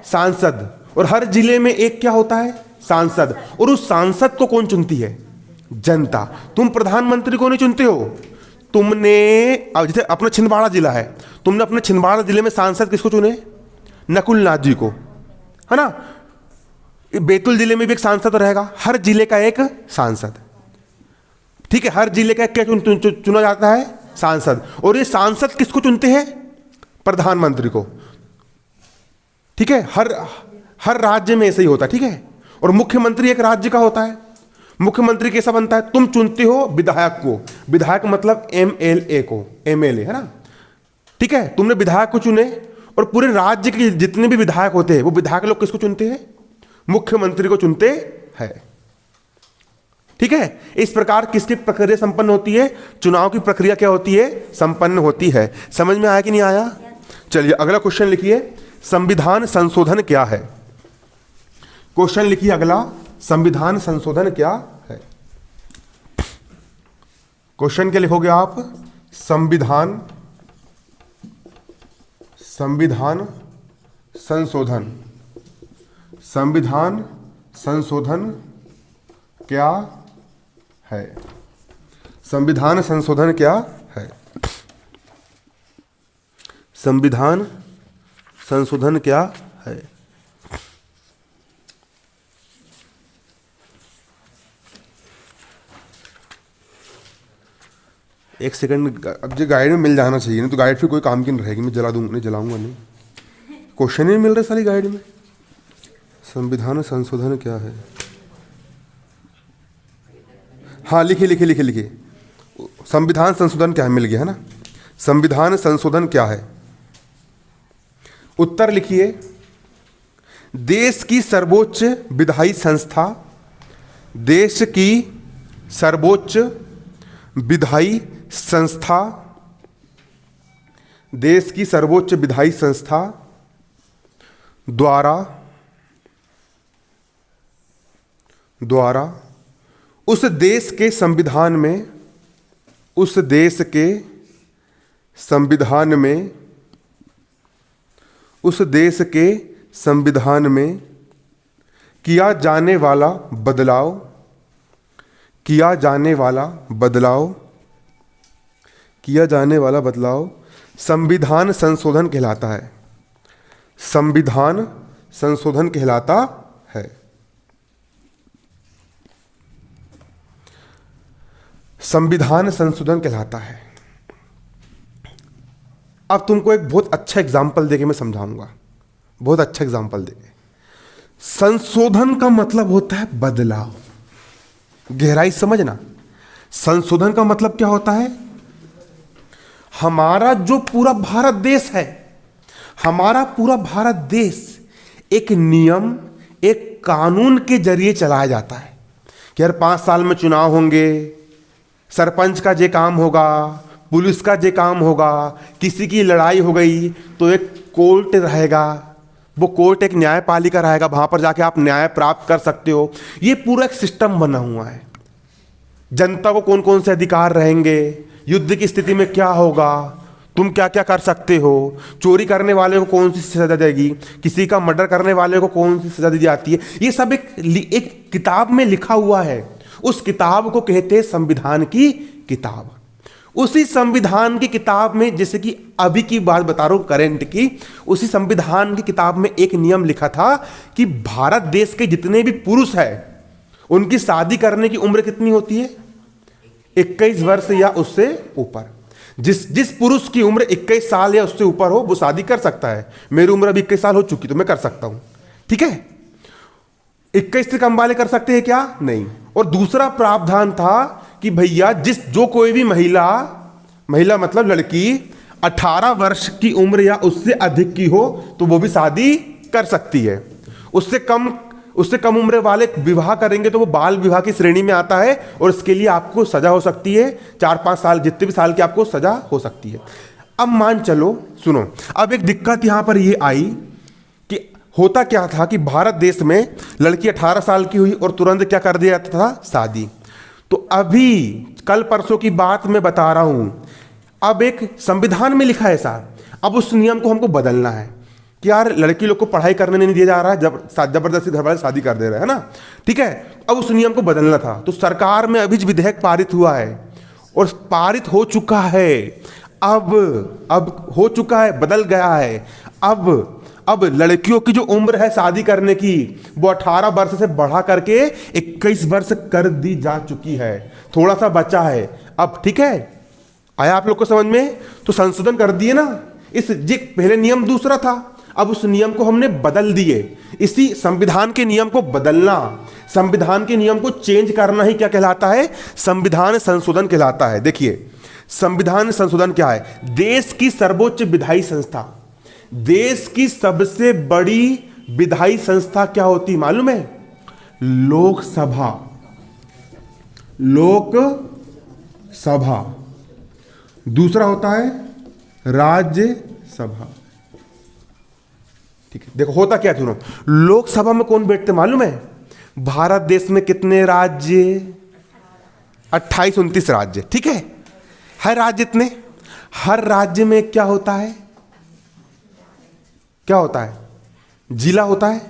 सांसद। और हर जिले में एक क्या होता है? सांसद। और उस सांसद को कौन चुनती है? जनता। तुम प्रधानमंत्री को नहीं चुनते हो, तुमने, अब जैसे अपना छिंदवाड़ा जिला है, तुमने अपने छिंदवाड़ा जिले में सांसद किसको चुने? नकुल नाथ जी को, है ना। बैतूल जिले में भी एक सांसद रहेगा, हर जिले का एक सांसद, ठीक है। हर जिले का क्या चुना जाता है? सांसद। और ये सांसद किसको चुनते हैं? प्रधानमंत्री को, ठीक है। हर राज्य में ऐसे ही होता है, ठीक है। और मुख्यमंत्री एक राज्य का होता है। मुख्यमंत्री कैसा बनता है? तुम चुनते हो विधायक को, विधायक मतलब MLA को, MLA है ना, ठीक है। तुमने विधायक को चुने, और पूरे राज्य के जितने भी विधायक होते हैं वो विधायक लोग किसको चुनते हैं? मुख्यमंत्री को चुनते हैं, ठीक है। इस प्रकार किसकी प्रक्रिया संपन्न होती है? चुनाव की प्रक्रिया क्या होती है? संपन्न होती है। समझ में आया कि नहीं आया? चलिए अगला क्वेश्चन लिखिए, संविधान संशोधन क्या है? क्वेश्चन लिखिए अगला, संविधान संशोधन क्या है? क्वेश्चन क्या लिखोगे आप? संविधान संशोधन। संविधान संशोधन क्या है? संविधान संशोधन क्या है? संविधान संशोधन क्या है? एक सेकंड, अब जो गाइड में मिल जाना चाहिए, नहीं तो गाइड फिर कोई काम की नहीं रहेगी, मैं जला दूंगा, नहीं जलाऊंगा नहीं। क्वेश्चन ही नहीं मिल रहे सारी गाइड में। संविधान संशोधन क्या है? हाँ लिखिए लिखिए लिखिए लिखिए, संविधान संशोधन क्या है, मिल गया है ना। संविधान संशोधन क्या है? उत्तर लिखिए, देश की सर्वोच्च विधायी संस्था, देश की सर्वोच्च विधायी संस्था, देश की सर्वोच्च विधायी संस्था द्वारा उस देश के संविधान में, उस देश के संविधान में, उस देश के संविधान में किया जाने वाला बदलाव, किया जाने वाला बदलाव संविधान संशोधन कहलाता है। संविधान संशोधन कहलाता है। संविधान संशोधन कहलाता है। अब तुमको एक बहुत अच्छा एग्जाम्पल देके मैं समझाऊंगा, बहुत अच्छा एग्जाम्पल देके। संशोधन का मतलब होता है बदलाव। गहराई समझना, संशोधन का मतलब क्या होता है? हमारा जो पूरा भारत देश है, हमारा पूरा भारत देश एक नियम, एक कानून के जरिए चलाया जाता है कि हर 5 साल में चुनाव होंगे, सरपंच का जे काम होगा, पुलिस का जे काम होगा, किसी की लड़ाई हो गई तो एक कोर्ट रहेगा, वो कोर्ट एक न्यायपालिका रहेगा, वहां पर जाके आप न्याय प्राप्त कर सकते हो। ये पूरा एक सिस्टम बना हुआ है। जनता को कौन कौन से अधिकार रहेंगे, युद्ध की स्थिति में क्या होगा, तुम क्या क्या कर सकते हो, चोरी करने वाले को कौन सी सजा देगी, किसी का मर्डर करने वाले को कौन सी सजा दी जाती है, ये सब एक किताब में लिखा हुआ है। उस किताब को कहते हैं संविधान की किताब। उसी संविधान की किताब में, जैसे कि अभी की बात बता रहा हूं करंट की, उसी संविधान की किताब में एक नियम लिखा था कि भारत देश के जितने भी पुरुष हैं उनकी शादी करने की उम्र कितनी होती है? 21 वर्ष या उससे ऊपर। जिस पुरुष की उम्र 21 साल या उससे ऊपर हो वो शादी कर सकता है। मेरी उम्र अभी 21 साल हो चुकी तो मैं कर सकता हूं, ठीक है। 21 से कम वाले कर सकते हैं क्या? नहीं। और दूसरा प्रावधान था कि भैया जो कोई भी महिला मतलब लड़की 18 वर्ष की उम्र या उससे अधिक की हो तो वो भी शादी कर सकती है। उससे कम उम्र वाले विवाह करेंगे तो वो बाल विवाह की श्रेणी में आता है और इसके लिए आपको सजा हो सकती है। 4-5 साल, जितने भी साल की आपको सजा हो सकती है। अब मान चलो, सुनो, अब एक दिक्कत यहां पर ये आई कि होता क्या था कि भारत देश में लड़की 18 साल की हुई और तुरंत क्या कर दिया जाता था? शादी। तो अभी कल परसों की बात मैं बता रहा हूं, अब एक संविधान में लिखा है ऐसा, अब उस नियम को हमको बदलना है कि यार लड़की लोग को पढ़ाई करने नहीं दिया जा रहा है, जबरदस्ती घर वाले शादी कर दे रहे हैं ना, ठीक है। अब उस नियम को बदलना था तो सरकार में अभी विधेयक पारित हुआ है और पारित हो चुका है। अब हो चुका है, बदल गया है। अब लड़कियों की जो उम्र है शादी करने की वो 18 वर्ष से बढ़ा करके 21 वर्ष कर दी जा चुकी है। थोड़ा सा बचा है अब, ठीक है। आया आप लोग को समझ में? तो संशोधन कर दिए ना। पहले नियम दूसरा था, अब उस नियम को हमने बदल दिए। इसी संविधान के नियम को बदलना, संविधान के नियम को चेंज करना ही क्या कहलाता है? संविधान संशोधन कहलाता है। देखिए, संविधान संशोधन क्या है? देश की सर्वोच्च विधायी संस्था, देश की सबसे बड़ी विधायी संस्था क्या होती मालूम है? लोकसभा। लोकसभा। दूसरा होता है राज्यसभा, ठीक है। देखो होता क्या सुनो, लोकसभा में कौन बैठते मालूम है? भारत देश में कितने राज्य? 28-29 राज्य, ठीक है। हर राज्य इतने, हर राज्य में क्या होता है? क्या होता है? जिला होता है।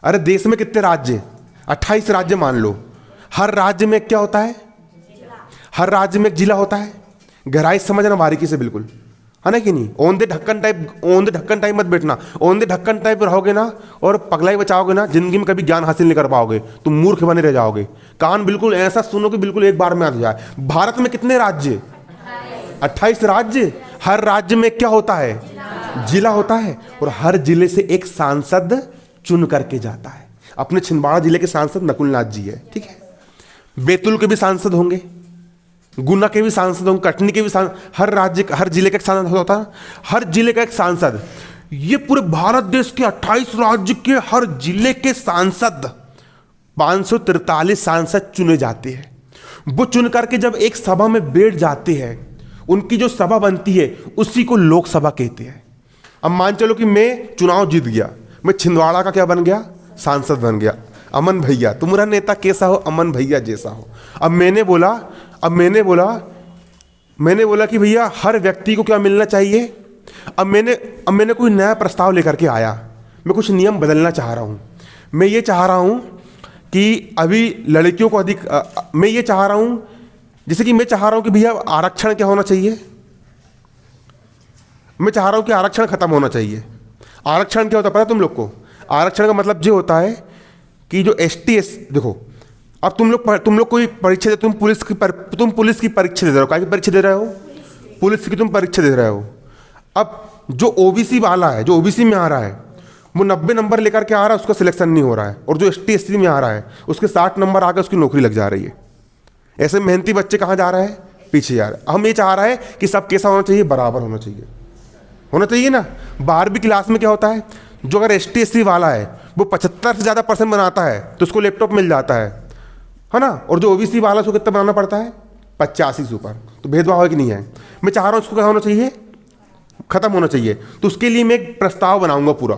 अरे देश में कितने राज्य? 28 राज्य मान लो। हर राज्य में क्या होता है? हर राज्य में एक जिला होता है। गहराई समझना बारीकी से, बिल्कुल, है ना कि नहीं? ओन दे ढक्कन टाइप मत बैठना। ओन दे ढक्कन टाइप रहोगे ना और पगलाई बचाओगे ना, जिंदगी में कभी ज्ञान हासिल नहीं कर पाओगे, तुम मूर्ख बने रह जाओगे। कान बिल्कुल ऐसा सुनो कि बिल्कुल एक बार में आ जाए। भारत में कितने राज्य? 28 राज्य। हर राज्य में क्या होता है? जिला होता है। और हर जिले से एक सांसद चुन करके जाता है। अपने छिंदवाड़ा जिले के सांसद नकुलनाथ जी है, ठीक है। बैतूल के भी सांसद होंगे, गुना के भी सांसद होंगे, कटनी के भी सांसद। हर जिले का एक सांसद होता है, हर जिले का एक सांसद। ये पूरे भारत देश के 28 राज्य के हर जिले के सांसद, 543 सांसद चुने जाते हैं। वो चुन करके जब एक सभा में बैठ जाते हैं, उनकी जो सभा बनती है उसी को लोकसभा कहते हैं। अब मान चलो कि मैं चुनाव जीत गया, मैं छिंदवाड़ा का क्या बन गया? सांसद बन गया। अमन भैया, तुम्हारा नेता कैसा हो? अमन भैया जैसा हो। अब मैंने बोला कि भैया हर व्यक्ति को क्या मिलना चाहिए? अब मैंने कोई नया प्रस्ताव लेकर के आया, मैं कुछ नियम बदलना चाह रहा हूं। मैं ये चाह रहा हूं कि अभी लड़कियों को अधिक मैं ये चाह रहा हूं, जैसे कि मैं चाह रहा हूं कि भैया आरक्षण क्या होना चाहिए, मैं चाह रहा हूं कि आरक्षण खत्म होना चाहिए। आरक्षण क्या होता है पता है तुम लोग को? आरक्षण का मतलब ये होता है कि जो ST SC, देखो अब तुम लोग कोई परीक्षा दे, तुम पुलिस की परीक्षा दे रहे हो, क्या की परीक्षा दे रहे हो? पुलिस की तुम परीक्षा दे रहे हो। अब जो OBC वाला है, जो OBC में आ रहा है, वो 90 नंबर लेकर के आ रहा है, उसका सिलेक्शन नहीं हो रहा है, और जो ST SC में आ रहा है उसके 60 नंबर आकर उसकी नौकरी लग जा रही है। ऐसे मेहनती बच्चे कहाँ जा रहे हैं? पीछे जा रहे हैं। हम ये चाह रहे हैं कि सब कैसा होना चाहिए? बराबर होना चाहिए, होना चाहिए ना। 12वीं क्लास में क्या होता है, जो अगर ST SC वाला है वो 75 से ज़्यादा % बनाता है तो उसको लैपटॉप मिल जाता है ना, और जो OBC वाला उसको कितना बनाना पड़ता है? 85 से ऊपर। तो भेदभाव है कि नहीं है? मैं चाह रहा हूँ उसको क्या होना चाहिए? खत्म होना चाहिए। तो उसके लिए मैं एक प्रस्ताव बनाऊंगा पूरा,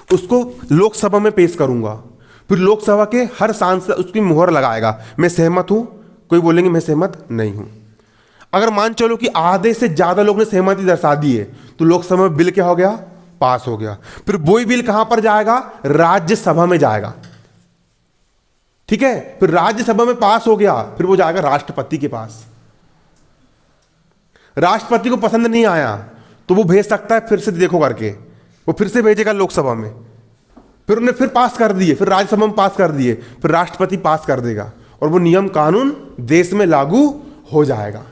उसको लोकसभा में पेश करूंगा, फिर लोकसभा के हर सांसद उसकी मुहर लगाएगा, मैं सहमत हूं, कोई बोलेंगे मैं सहमत नहीं हूं। अगर मान चलो कि आधे से ज्यादा लोग ने सहमति दर्शा दी है तो लोकसभा में बिल क्या हो गया? पास हो गया। फिर वही बिल कहां पर जाएगा? राज्यसभा में जाएगा, ठीक है। फिर राज्यसभा में पास हो गया, फिर वो जाएगा राष्ट्रपति के पास। राष्ट्रपति को पसंद नहीं आया तो वो भेज सकता है फिर से देखो करके, वो फिर से भेजेगा लोकसभा में, फिर उन्हें फिर पास कर दिए, फिर राज्यसभा में पास कर दिए, फिर राष्ट्रपति पास कर देगा, और वो नियम कानून देश में लागू हो जाएगा।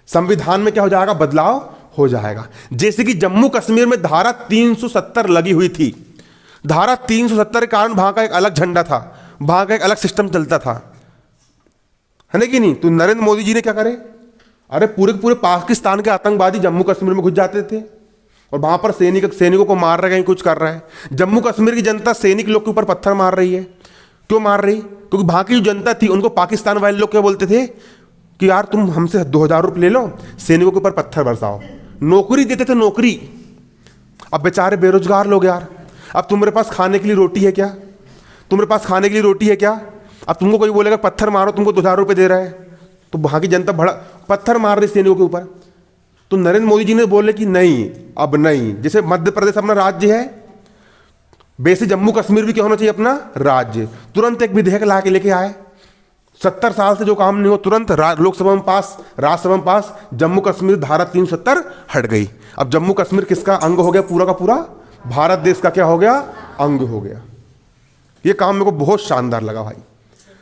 संविधान में क्या हो जाएगा? बदलाव हो जाएगा। जैसे कि जम्मू कश्मीर में धारा 370 लगी हुई थी। धारा 370 के कारण वहां का एक अलग झंडा था, वहां का एक अलग सिस्टम चलता था, है ना कि नहीं? तो नरेंद्र मोदी जी ने क्या करे? अरे पूरे पाकिस्तान के आतंकवादी जम्मू कश्मीर में घुस जाते थे और वहां पर सैनिकों को मार रहे हैं, कुछ कर रहे हैं। जम्मू कश्मीर की जनता सैनिक लोग के ऊपर पत्थर मार रही है। क्यों मार रही? क्योंकि वहां की जो जनता थी उनको पाकिस्तान वाले लोग क्या बोलते थे कि यार तुम हमसे 2000 रुपये ले लो, सैनिकों के ऊपर पत्थर बरसाओ। नौकरी देते थे, नौकरी। अब बेचारे बेरोजगार लोग यार, अब तुम्हारे पास खाने के लिए रोटी है क्या? तुम्हारे पास खाने के लिए रोटी है क्या? अब तुमको कोई बोलेगा पत्थर मारो, तुमको 2000 रुपये दे रहा है, तो वहां की जनता बड़ा पत्थर मार रही सैनिकों के ऊपर। तो नरेंद्र मोदी जी ने बोले कि नहीं, अब नहीं। जैसे मध्य प्रदेश अपना राज्य है, वैसे जम्मू कश्मीर भी क्या होना चाहिए? अपना राज्य। तुरंत एक विधेयक ला के लेके आए। 70 साल से जो काम नहीं हो, तुरंत लोकसभा में पास, राज्यसभा में पास, जम्मू कश्मीर धारा 370 हट गई। अब जम्मू कश्मीर किसका अंग हो गया? पूरा का पूरा भारत देश का क्या हो गया? अंग हो गया। ये काम मेरे को बहुत शानदार लगा भाई।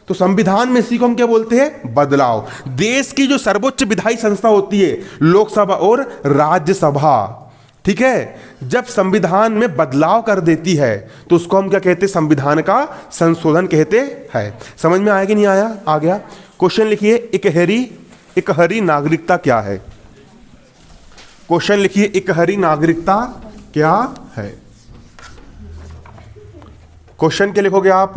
तो संविधान में इसी को हम क्या बोलते हैं? बदलाव। देश की जो सर्वोच्च विधायी संस्था होती है लोकसभा और राज्यसभा, ठीक है, जब संविधान में बदलाव कर देती है तो उसको हम क्या कहते हैं? संविधान का संशोधन कहते हैं। समझ में आया कि नहीं आया? आ गया। क्वेश्चन लिखिए, इकहरी नागरिकता क्या है? क्वेश्चन लिखिए, इकहरी नागरिकता क्या है? क्वेश्चन क्या लिखोगे आप?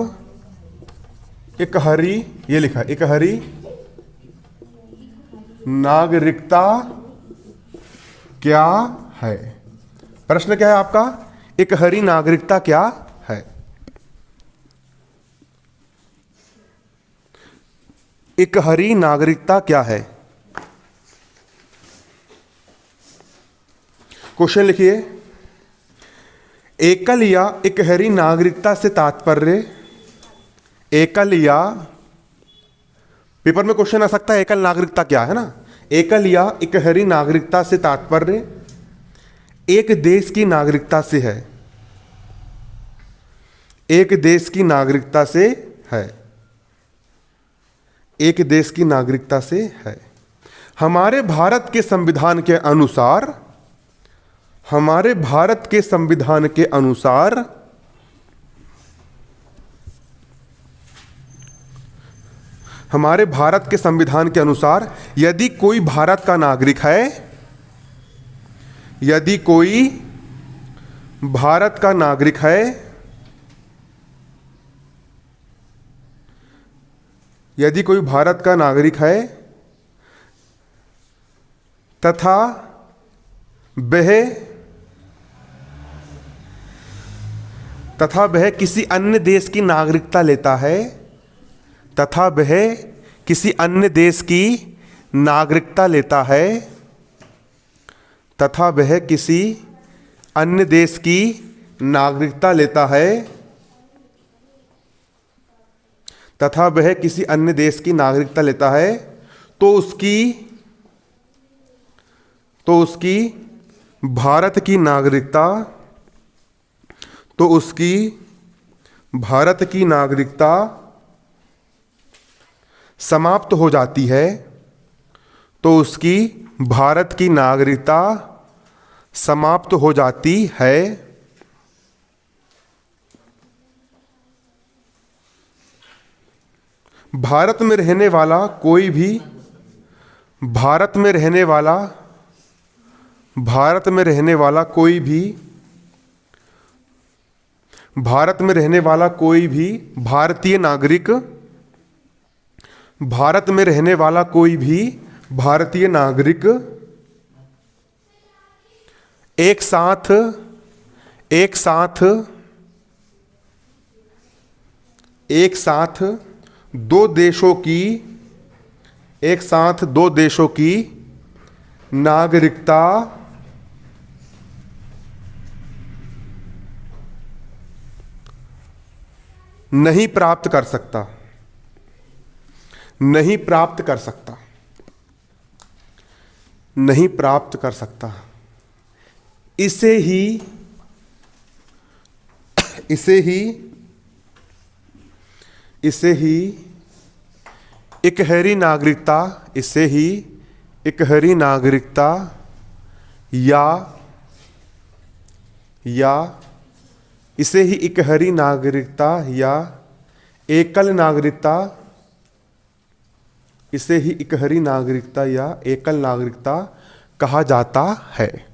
इकहरी, ये लिखा है, इकहरी नागरिकता क्या है? प्रश्न क्या है आपका? इकहरी नागरिकता क्या है? इकहरी नागरिकता क्या है? क्वेश्चन लिखिए, एकल या इकहरी नागरिकता से तात्पर्य, एकल या, पेपर में क्वेश्चन आ सकता है एकल नागरिकता क्या है ना? एकल या इकहरी नागरिकता से तात्पर्य एक देश की नागरिकता से है, एक देश की नागरिकता से है, एक देश की नागरिकता से है। हमारे भारत के संविधान के अनुसार, हमारे भारत के संविधान के अनुसार हमारे भारत के संविधान के अनुसार यदि कोई भारत का नागरिक है, यदि कोई भारत का नागरिक है, यदि कोई भारत का नागरिक है तथा वह किसी अन्य देश की नागरिकता लेता है, तथा वह किसी अन्य देश की नागरिकता लेता है, तथा वह किसी अन्य देश की नागरिकता लेता है, तथा वह किसी अन्य देश की नागरिकता लेता है तो उसकी भारत की नागरिकता समाप्त हो जाती है, तो उसकी भारत की नागरिकता समाप्त हो जाती है। भारत में रहने वाला कोई भी भारतीय नागरिक एक साथ दो देशों की नागरिकता नहीं प्राप्त कर सकता। इसे ही इकहरी नागरिकता या एकल नागरिकता कहा जाता है।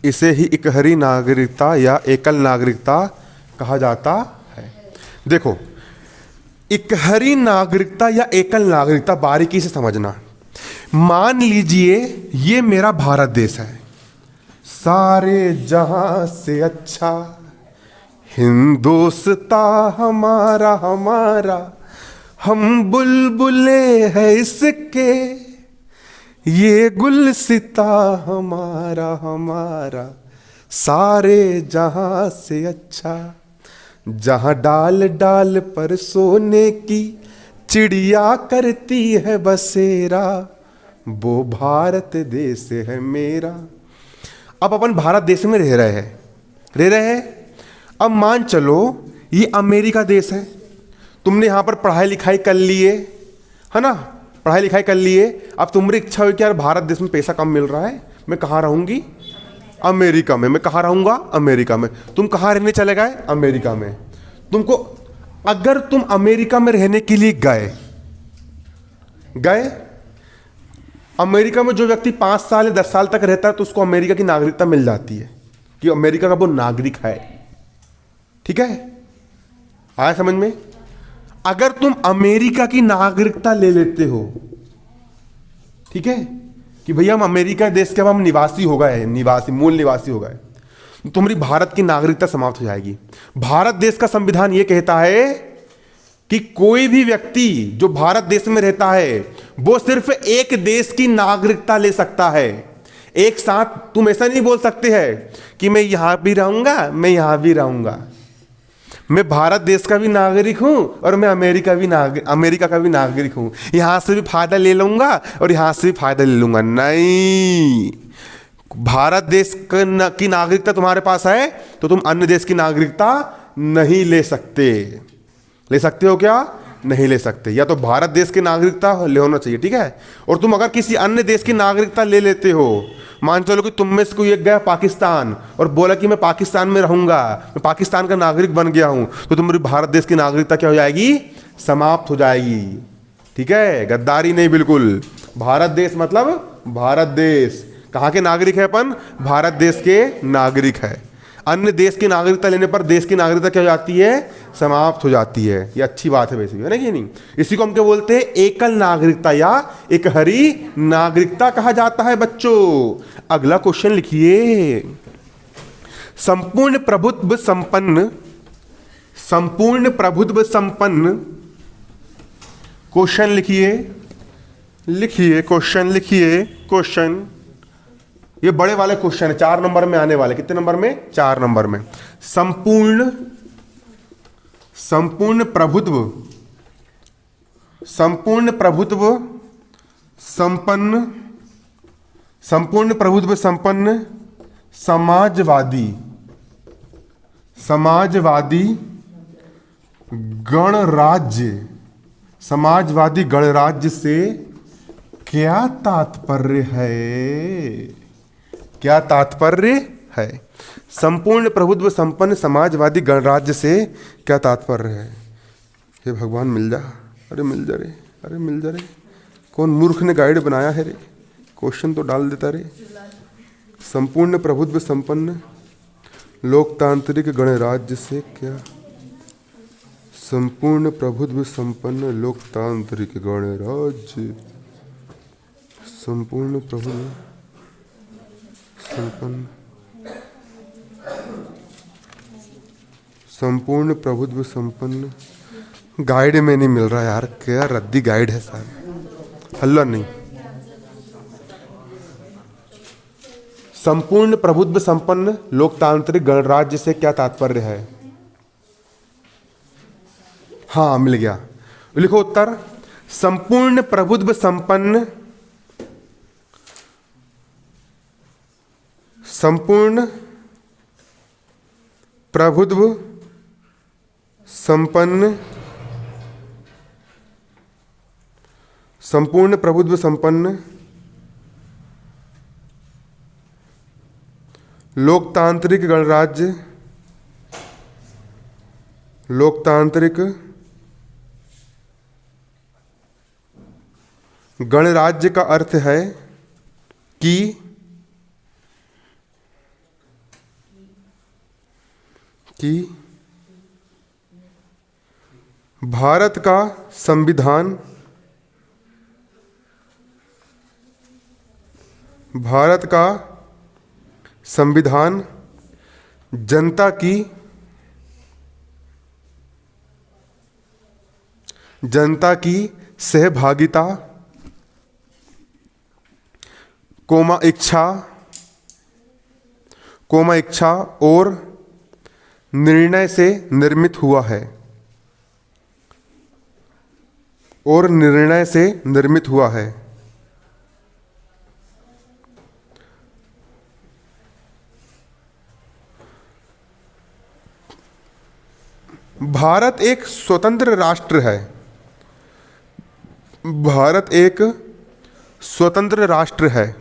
इसे ही इकहरी नागरिकता या एकल नागरिकता कहा जाता है। देखो, इकहरी नागरिकता या एकल नागरिकता बारीकी से समझना। मान लीजिए ये मेरा भारत देश है, सारे जहां से अच्छा हिंदुस्तां हमारा, हम बुलबुले हैं इसके, ये गुलसिता हमारा, सारे जहां से अच्छा, जहां डाल डाल पर सोने की चिड़िया करती है बसेरा, वो भारत देश है मेरा। अब अपन भारत देश में रह रहे हैं। अब मान चलो ये अमेरिका देश है, तुमने यहाँ पर पढ़ाई लिखाई कर लिए है ना, अब तुम्हारी इच्छा हुई कि यार भारत देश में पैसा कम मिल रहा है, मैं कहाँ रहूँगी? अमेरिका में। मैं कहाँ रहूँगा? अमेरिका में। तुम कहाँ रहने चले गए? अमेरिका में। तुमको अगर तुम अमेरिका में रहने के लिए गए अमेरिका में जो व्यक्ति 5 साल या 10 साल तक रहता है तो उसको अमेरिका की नागरिकता मिल जाती है कि अमेरिका का वो नागरिक है। ठीक है, आया समझ में? अगर तुम अमेरिका की नागरिकता ले लेते हो, ठीक है, कि भैया हम अमेरिका देश के, अब हम निवासी हो गए, मूल निवासी हो गए, तो तुम्हारी भारत की नागरिकता समाप्त हो जाएगी। भारत देश का संविधान यह कहता है कि कोई भी व्यक्ति जो भारत देश में रहता है वो सिर्फ एक देश की नागरिकता ले सकता है। एक साथ तुम ऐसा नहीं बोल सकते हैं कि मैं यहां भी रहूंगा, मैं यहां भी रहूंगा, मैं भारत देश का भी नागरिक हूं और मैं अमेरिका का भी नागरिक हूं, यहां से भी फायदा ले लूंगा और यहां से भी फायदा ले लूंगा। नहीं, भारत देश की नागरिकता तुम्हारे पास है तो तुम अन्य देश की नागरिकता नहीं ले सकते। ले सकते हो क्या? नहीं ले सकते। या तो भारत देश की नागरिकता ले होना चाहिए, ठीक है। और तुम अगर किसी अन्य देश की नागरिकता ले लेते हो, मान चलो कि तुम में से कोई एक गया पाकिस्तान और बोला कि मैं पाकिस्तान में रहूंगा, मैं पाकिस्तान का नागरिक बन गया हूं, तो तुम्हारी भारत देश की नागरिकता क्या हो जाएगी? समाप्त हो जाएगी। ठीक है, गद्दारी नहीं, बिल्कुल। भारत देश मतलब भारत देश, कहां के नागरिक है अपन? भारत देश के नागरिक है। अन्य देश की नागरिकता लेने पर देश की नागरिकता क्या हो जाती है? समाप्त हो जाती है। ये अच्छी बात है वैसे, है ना कि नहीं? इसी को हम क्या बोलते हैं? एकल नागरिकता या एकहरी नागरिकता कहा जाता है बच्चों। अगला क्वेश्चन लिखिए। संपूर्ण प्रभुत्व संपन्न क्वेश्चन क्वेश्चन ये बड़े वाले क्वेश्चन है, 4 नंबर में आने वाले। कितने नंबर में? 4 नंबर में। संपूर्ण संपूर्ण प्रभुत्व संपन्न समाजवादी गणराज्य से क्या तात्पर्य है? संपूर्ण प्रभुत्व संपन्न समाजवादी गणराज्य से क्या तात्पर्य है? हे भगवान मिल जा, अरे मिल जा रे, अरे मिल जा रे। कौन मूर्ख ने गाइड बनाया है रे? क्वेश्चन तो डाल देता रे। संपूर्ण प्रभुत्व संपन्न लोकतांत्रिक गणराज्य से क्या? संपूर्ण प्रभुत्व संपन्न लोकतांत्रिक गणराज्य, संपूर्ण प्रभुत्व संपन्न गाइड में नहीं मिल रहा यार, क्या रद्दी गाइड है साहब, हल्ला नहीं। संपूर्ण प्रभुत्व संपन्न लोकतांत्रिक गणराज्य से क्या तात्पर्य है? हाँ मिल गया, लिखो उत्तर। संपूर्ण प्रभुत्व संपन्न लोकतांत्रिक गणराज्य का अर्थ है कि भारत का संविधान जनता की सहभागिता इच्छा और निर्णय से निर्मित हुआ है। भारत एक स्वतंत्र राष्ट्र है। भारत एक स्वतंत्र राष्ट्र है,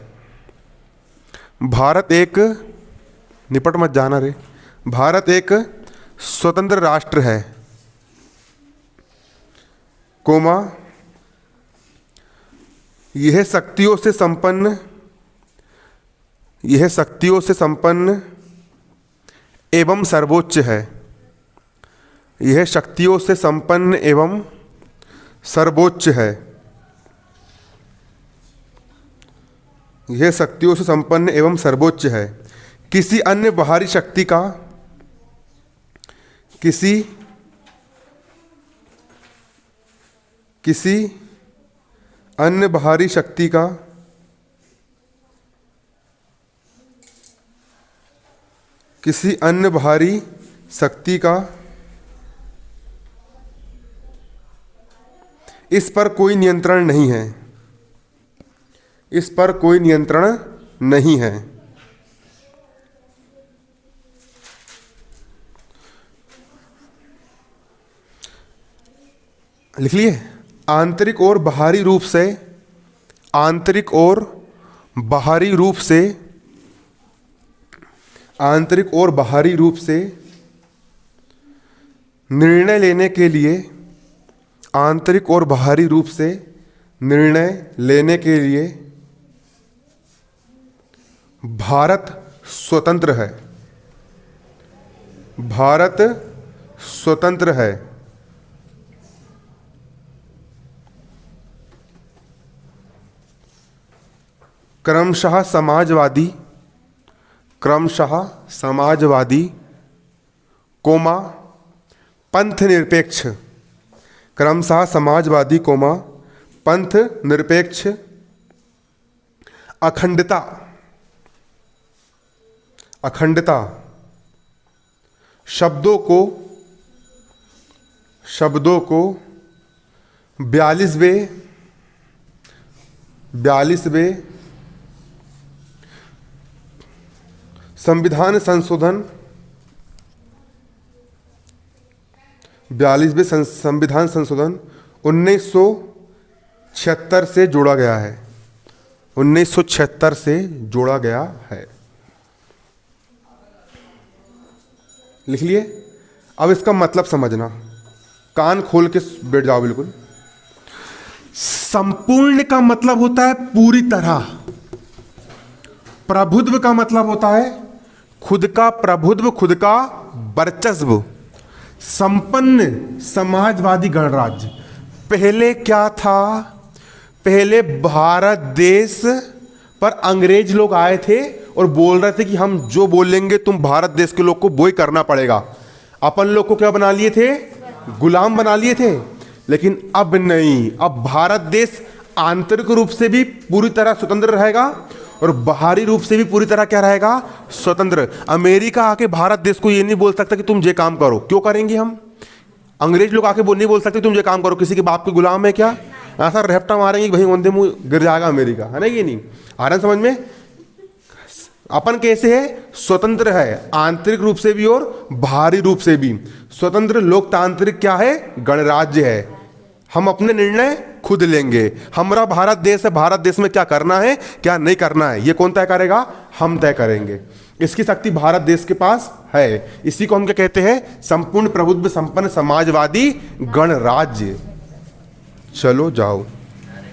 यह शक्तियों से संपन्न एवं सर्वोच्च है। यह शक्तियों से संपन्न एवं सर्वोच्च है। किसी अन्य बाहरी शक्ति का इस पर कोई नियंत्रण नहीं है। लिख लिए। आंतरिक और बाहरी रूप से निर्णय लेने के लिए भारत स्वतंत्र है। क्रमशः समाजवादी पंथ निरपेक्ष अखंडता शब्दों को शब्दों को 42वें संविधान संशोधन 1976 से जोड़ा गया है। 1976 से जोड़ा गया है। लिख लिए। अब इसका मतलब समझना, कान खोल के बैठ जाओ बिल्कुल। संपूर्ण का मतलब होता है पूरी तरह। प्रभुत्व का मतलब होता है खुद का प्रभुत्व, खुद का वर्चस्व। संपन्न समाजवादी गणराज्य। पहले क्या था? पहले भारत देश पर अंग्रेज लोग आए थे और बोल रहे थे कि हम जो बोलेंगे तुम भारत देश के लोग को वो ही करना पड़ेगा। अपन लोग को क्या बना लिए थे? गुलाम बना लिए थे। लेकिन अब नहीं, अब भारत देश आंतरिक रूप से भी पूरी तरह स्वतंत्र रहेगा और बाहरी रूप से भी पूरी तरह क्या रहेगा? स्वतंत्र। अमेरिका आके भारत देश को ये नहीं बोल सकता कि तुम ये काम करो। क्यों करेंगे हम? अंग्रेज लोग आके नहीं बोल सकते तुम ये काम करो। किसी के बाप के गुलाम है क्या? ऐसा रेपटा मारेंगे भाई वंदे मुंह गिर जाएगा अमेरिका, है ना कि नहीं? आ रहा समझ में? अपन कैसे है? स्वतंत्र है, आंतरिक रूप से भी और बाहरी रूप से भी। स्वतंत्र लोकतांत्रिक क्या है? गणराज्य है। हम अपने निर्णय खुद लेंगे। हमारा भारत देश है, भारत देश में क्या करना है क्या नहीं करना है ये कौन तय करेगा? हम तय करेंगे। इसकी शक्ति भारत देश के पास है। इसी को हम क्या कहते हैं? संपूर्ण प्रभुत्व संपन्न समाजवादी गणराज्य। चलो जाओ।